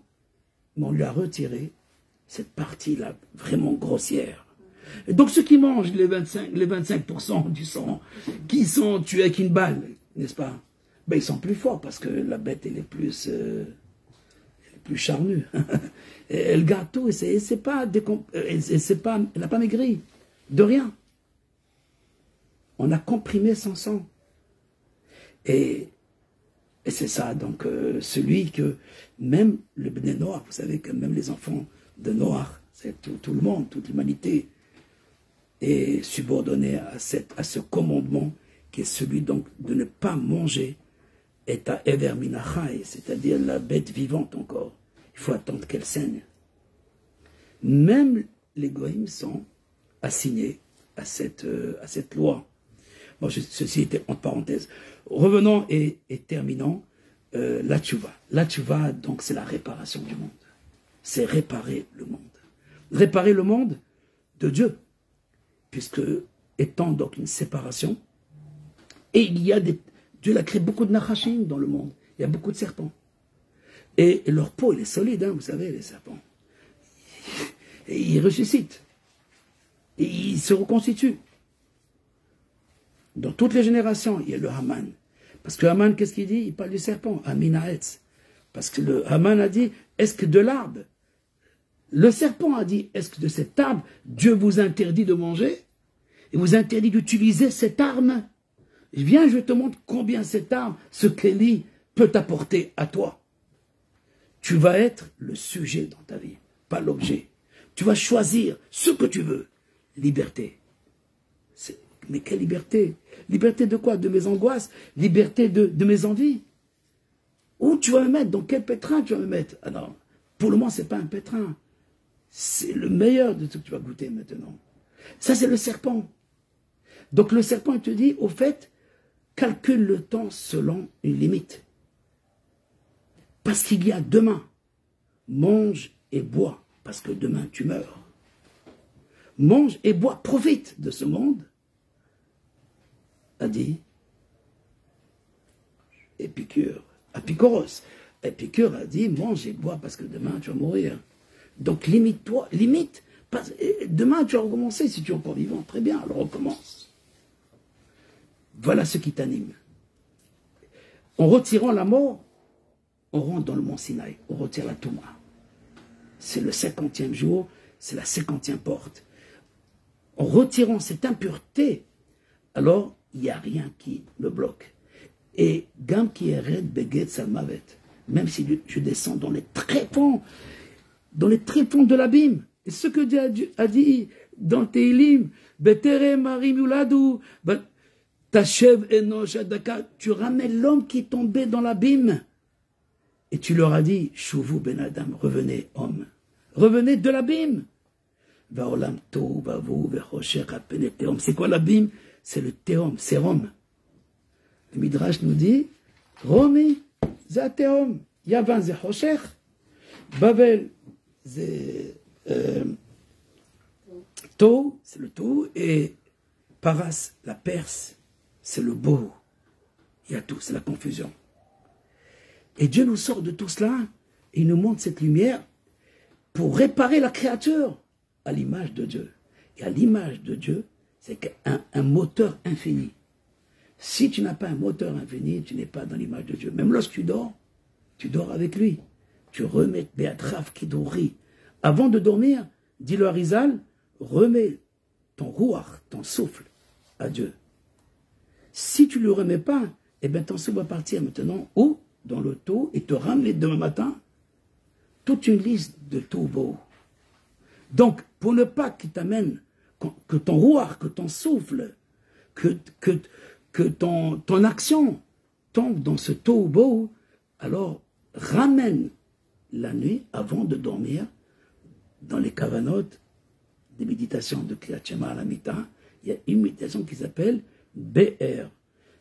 Mais on lui a retiré cette partie-là, vraiment grossière. Et donc ceux qui mangent les 25% du sang, qui sont tués avec une balle, n'est-ce pas? Ben, ils sont plus forts parce que la bête, elle est plus charnue. Elle garde tout et elle n'a pas maigri. De rien. On a comprimé son sang. Et c'est ça, donc, celui que, même le Bnei Noach, vous savez que même les enfants de Noach, c'est tout le monde, toute l'humanité, est subordonné à ce commandement qui est celui donc de ne pas manger et à Ever Minachai, c'est-à-dire la bête vivante encore. Il faut attendre qu'elle saigne. Même les goïms sont assignés à cette loi. Bon, ceci était entre parenthèses. Revenons et terminons la tchouva. La tchouva, donc, c'est la réparation du monde. C'est réparer le monde. Réparer le monde de Dieu. Puisque, étant donc une séparation, et il y a Dieu a créé beaucoup de nachashim dans le monde. Il y a beaucoup de serpents. Et leur peau, elle est solide, hein, vous savez, les serpents. Et ils ressuscitent. Et ils se reconstituent. Dans toutes les générations, il y a le Haman. Parce que Haman, qu'est-ce qu'il dit? Il parle du serpent, Aminaetz. Parce que le Haman a dit, est-ce que de l'arbre? Le serpent a dit, est-ce que de cet arbre, Dieu vous interdit de manger? Et vous interdit d'utiliser cette arme? Viens, je te montre combien cette arme, ce Kéli, peut t'apporter à toi. Tu vas être le sujet dans ta vie, pas l'objet. Tu vas choisir ce que tu veux. Liberté. Mais quelle liberté? Liberté de quoi? De mes angoisses? Liberté de mes envies? Où tu vas me mettre? Dans quel pétrin tu vas me mettre? Ah non, pour le moment, ce n'est pas un pétrin. C'est le meilleur de ce que tu vas goûter maintenant. Ça, c'est le serpent. Donc le serpent, il te dit, au fait, calcule le temps selon une limite. Parce qu'il y a demain. Mange et bois, parce que demain tu meurs. Mange et bois, profite de ce monde, a dit Épicure, Apicoros. Épicure a dit, mange et bois, parce que demain tu vas mourir. Donc limite-toi, limite. Demain tu vas recommencer, si tu es encore vivant, très bien, alors recommence. Voilà ce qui t'anime. En retirant la mort, on rentre dans le mont Sinaï, on retire la Touma. C'est le 50e jour, c'est la 50e porte. En retirant cette impureté, alors il n'y a rien qui me bloque. Et Gam qui est red beget salmavet, même si je descends dans les tréfonds de l'abîme. Et ce que Dieu a dit dans Teilim, Betere Marim Yuladou, Tachev Enosh Adaka, tu ramènes l'homme qui est tombé dans l'abîme. Et tu leur as dit, Chouvou Ben Adam, revenez homme, revenez de l'abîme. Vaolam to, Vavou, Vechocher, Apene, Théom. C'est quoi l'abîme? C'est le Théom, c'est Rome. Le Midrash nous dit, Romi, Zé Théom, Yavan, Zé Chocher, Bavel, Zé To, c'est le To, et Paras, la Perse, c'est le beau. Il y a tout, c'est la confusion. Et Dieu nous sort de tout cela, et il nous montre cette lumière pour réparer la créature à l'image de Dieu. Et à l'image de Dieu, c'est un moteur infini. Si tu n'as pas un moteur infini, tu n'es pas dans l'image de Dieu. Même lorsque tu dors avec lui. Tu remets Béatraf qui dorrit. Avant de dormir, dis-le à Rizal, remets ton rouar, ton souffle à Dieu. Si tu ne le remets pas, eh bien ton souffle va partir maintenant où? Dans le taux et te ramener demain matin toute une liste de taux beaux. Donc, pour ne pas qu'il t'amène, que ton rouar, que ton souffle, que ton action tombe dans ce taux beau, alors ramène la nuit avant de dormir dans les cavanotes des méditations de Kriyat Shema à la Mita. Il y a une méditation qui s'appelle BR,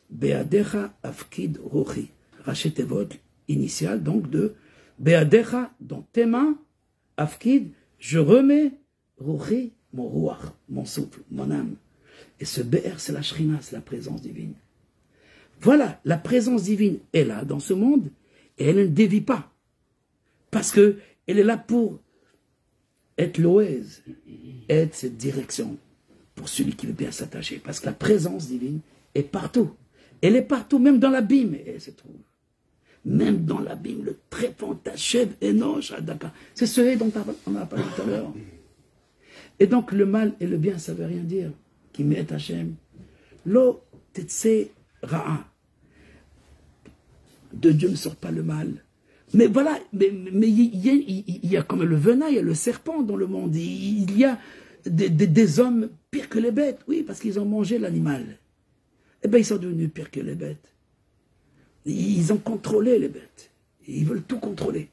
Beadecha Afkid Rochi. Rachetez votre initiale, donc de Beadecha, dans tes mains, Afkid, je remets Rochi, mon rouar, mon souffle, mon âme. Et ce BR, c'est la Shrina, c'est la présence divine. Voilà, la présence divine est là dans ce monde et elle ne dévie pas. Parce qu'elle est là pour être l'oèse, être cette direction pour celui qui veut bien s'attacher. Parce que la présence divine est partout. Elle est partout, même dans l'abîme, elle se trouve. Même dans l'abîme, le tréfonds Tachev Enosh Adaka. C'est ce dont on a parlé tout à l'heure. Et donc le mal et le bien, ça ne veut rien dire. Qui met Hachem. Lo tetse ra'a. De Dieu ne sort pas le mal. Mais voilà, mais il y a comme le venin, il y a le serpent dans le monde. Il y a des hommes pires que les bêtes. Oui, parce qu'ils ont mangé l'animal. Eh bien, ils sont devenus pires que les bêtes. Ils ont contrôlé les bêtes. Ils veulent tout contrôler.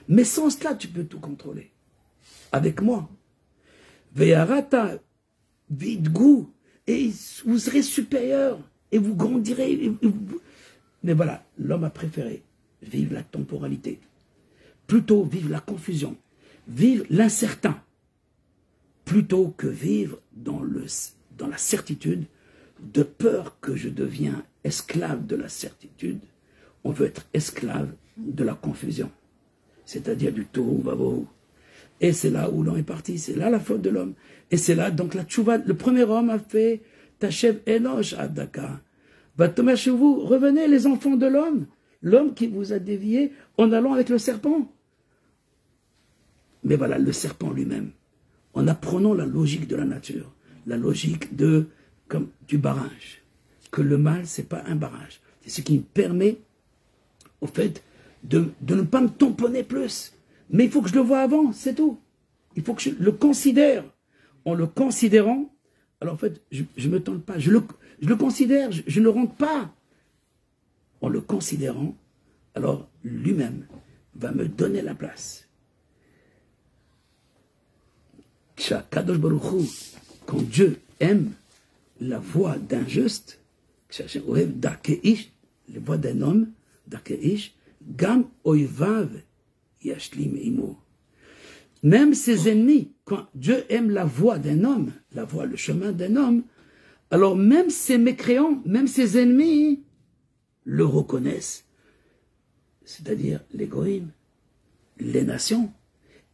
Mais sans cela, tu peux tout contrôler. Avec moi. Veyarata, vidgou, et vous serez supérieur, et vous grandirez. Mais voilà, l'homme a préféré vivre la temporalité. Plutôt vivre la confusion. Vivre l'incertain. Plutôt que vivre dans la certitude de peur que je deviens esclave de la certitude, on veut être esclave de la confusion, c'est-à-dire du tohu vavohu. Et c'est là où l'on est parti, c'est là la faute de l'homme. Et c'est là, donc la tchouva, le premier homme a fait Tachev Enosh Adaka. Vatomer chez vous, revenez les enfants de l'homme qui vous a dévié en allant avec le serpent. Mais voilà, le serpent lui-même, en apprenant la logique de la nature, la logique du barrage, que le mal, c'est pas un barrage. C'est ce qui me permet, au fait, de ne pas me tamponner plus. Mais il faut que je le voie avant, c'est tout. Il faut que je le considère. En le considérant, alors en fait, je ne me tente pas. Je le considère, je ne rentre pas. En le considérant, alors lui-même va me donner la place. Kadosh Baruch Hu, quand Dieu aime la voix d'un juste, la voix d'un homme, Gam Oivav Yashlim Imo. Même ses ennemis, quand Dieu aime la voix d'un homme, la voix, le chemin d'un homme, alors même ses mécréants, même ses ennemis, le reconnaissent. C'est-à-dire les goïms, les nations,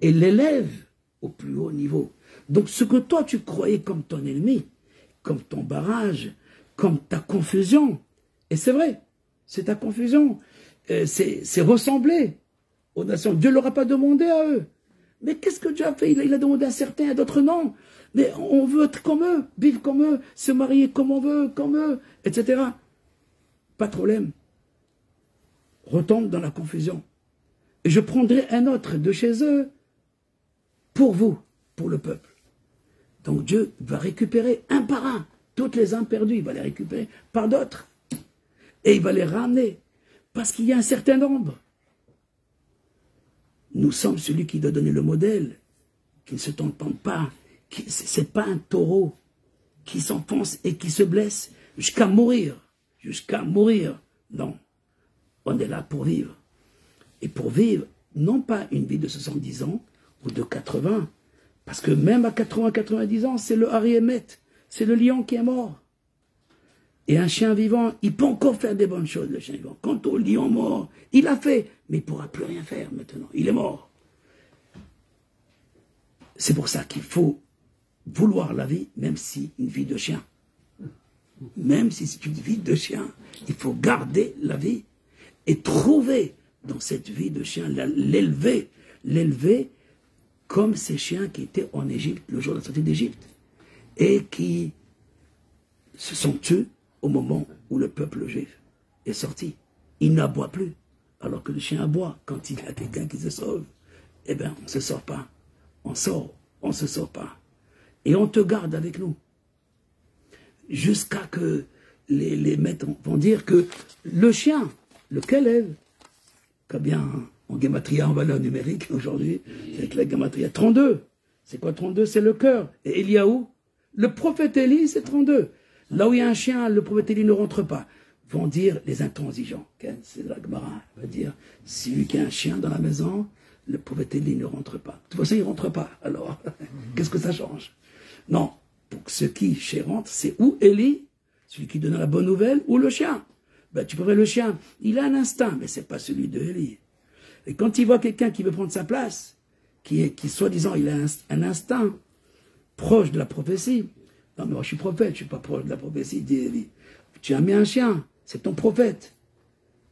et l'élèvent au plus haut niveau. Donc ce que toi tu croyais comme ton ennemi, comme ton barrage, comme ta confusion, et c'est vrai, c'est ta confusion, c'est ressembler aux nations. Dieu ne leur a pas demandé à eux. Mais qu'est-ce que Dieu a fait? Il a demandé à certains, à d'autres non. Mais on veut être comme eux, vivre comme eux, se marier comme on veut, comme eux, etc. Pas de problème. Retombe dans la confusion. Et je prendrai un autre de chez eux pour vous, pour le peuple. Donc Dieu va récupérer un par un toutes les âmes perdues. Il va les récupérer par d'autres. Et il va les ramener. Parce qu'il y a un certain nombre. Nous sommes celui qui doit donner le modèle, qui ne se tampone pas, ce n'est pas un taureau qui s'enfonce et qui se blesse jusqu'à mourir. Jusqu'à mourir. Non. On est là pour vivre. Et pour vivre, non pas une vie de 70 ans ou de 80, parce que même à 80, 90 ans, c'est le Hari Emet, c'est le lion qui est mort. Et un chien vivant, il peut encore faire des bonnes choses, le chien vivant. Quant au lion mort, il a fait, mais il ne pourra plus rien faire maintenant. Il est mort. C'est pour ça qu'il faut vouloir la vie, même si une vie de chien. Même si c'est une vie de chien, il faut garder la vie et trouver dans cette vie de chien, l'élever comme ces chiens qui étaient en Égypte, le jour de la sortie d'Égypte, et qui se sont tués au moment où le peuple juif est sorti. Il n'aboie plus, alors que le chien aboie quand il y a quelqu'un qui se sauve. Eh bien, on ne se sort pas. On sort, on ne se sort pas. Et on te garde avec nous. Jusqu'à que les maîtres vont dire que le chien, le Kelev, comme bien en Gematria, en valeur numérique aujourd'hui, avec la Gematria 32. C'est quoi 32? C'est le cœur. Et Eliaou, le prophète Élie, c'est 32. Là où il y a un chien, le prophète Élie ne rentre pas. Vont dire les intransigeants. C'est la Gemara. Va dire, celui qui a un chien dans la maison, le prophète Élie ne rentre pas. De toute façon, il ne rentre pas. Alors, qu'est-ce que ça change? Non. Pour ceux qui chez rentrent, c'est ou Élie, celui qui donne la bonne nouvelle, ou le chien. Ben, tu peux voir le chien, il a un instinct, mais ce n'est pas celui de Élie. Et quand il voit quelqu'un qui veut prendre sa place, qui soi-disant, il a un instinct proche de la prophétie. Non, mais moi je suis prophète, je ne suis pas proche de la prophétie, dit Élie. Tu as mis un chien, c'est ton prophète,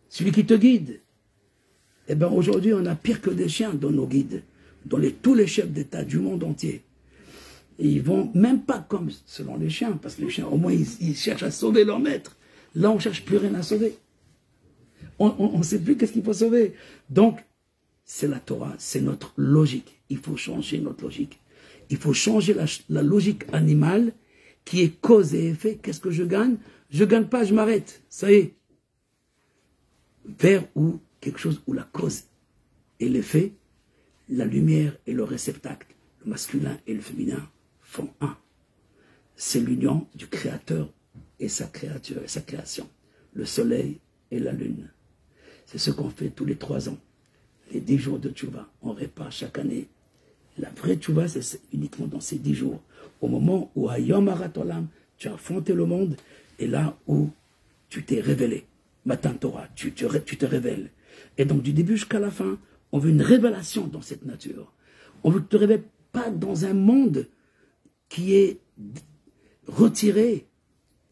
celui qui te guide. Eh bien aujourd'hui, on a pire que des chiens dans nos guides, dans tous les chefs d'État du monde entier. Et ils vont même pas comme selon les chiens, parce que les chiens, au moins, ils cherchent à sauver leur maître. Là, on ne cherche plus rien à sauver. On ne sait plus qu'est-ce qu'il faut sauver. Donc, c'est la Torah, c'est notre logique. Il faut changer notre logique. Il faut changer la logique animale qui est cause et effet. Qu'est-ce que je gagne? Je ne gagne pas, je m'arrête. Ça y est. Vers où quelque chose où la cause et l'effet, la lumière et le réceptacle, le masculin et le féminin font un. C'est l'union du Créateur et sa créature et sa création. Le soleil et la lune. C'est ce qu'on fait tous les 3 ans. Les 10 jours de Tchouva, on répare chaque année. La vraie Tchouva, c'est uniquement dans ces 10 jours. Au moment où à Yom Harat Olam, tu as affronté le monde, et là où tu t'es révélé. Matin Torah, tu te révèles. Et donc du début jusqu'à la fin, on veut une révélation dans cette nature. On veut que tu te révèles pas dans un monde qui est retiré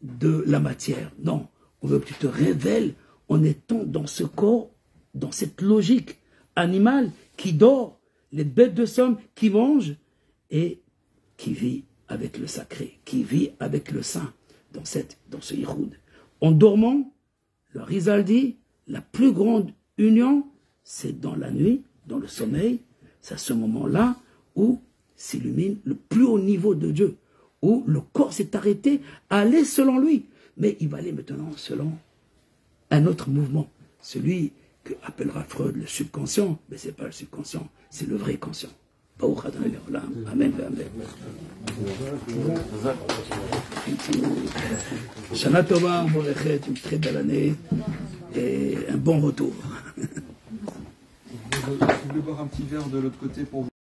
de la matière. Non, on veut que tu te révèles en étant dans ce corps, dans cette logique animale qui dort, les bêtes de somme qui mangent et qui vit avec le sacré, qui vit avec le saint dans ce Yichoud. En dormant, le Rizal dit, la plus grande union, c'est dans la nuit, dans le sommeil, c'est à ce moment-là où s'illumine le plus haut niveau de Dieu, où le corps s'est arrêté à aller selon lui. Mais il va aller maintenant selon un autre mouvement, celui que appellera Freud le subconscient, mais ce n'est pas le subconscient, c'est le vrai conscient. Amen. Shana Tova, une très belle année et un bon retour. Je voulais boire un petit verre de l'autre côté pour vous.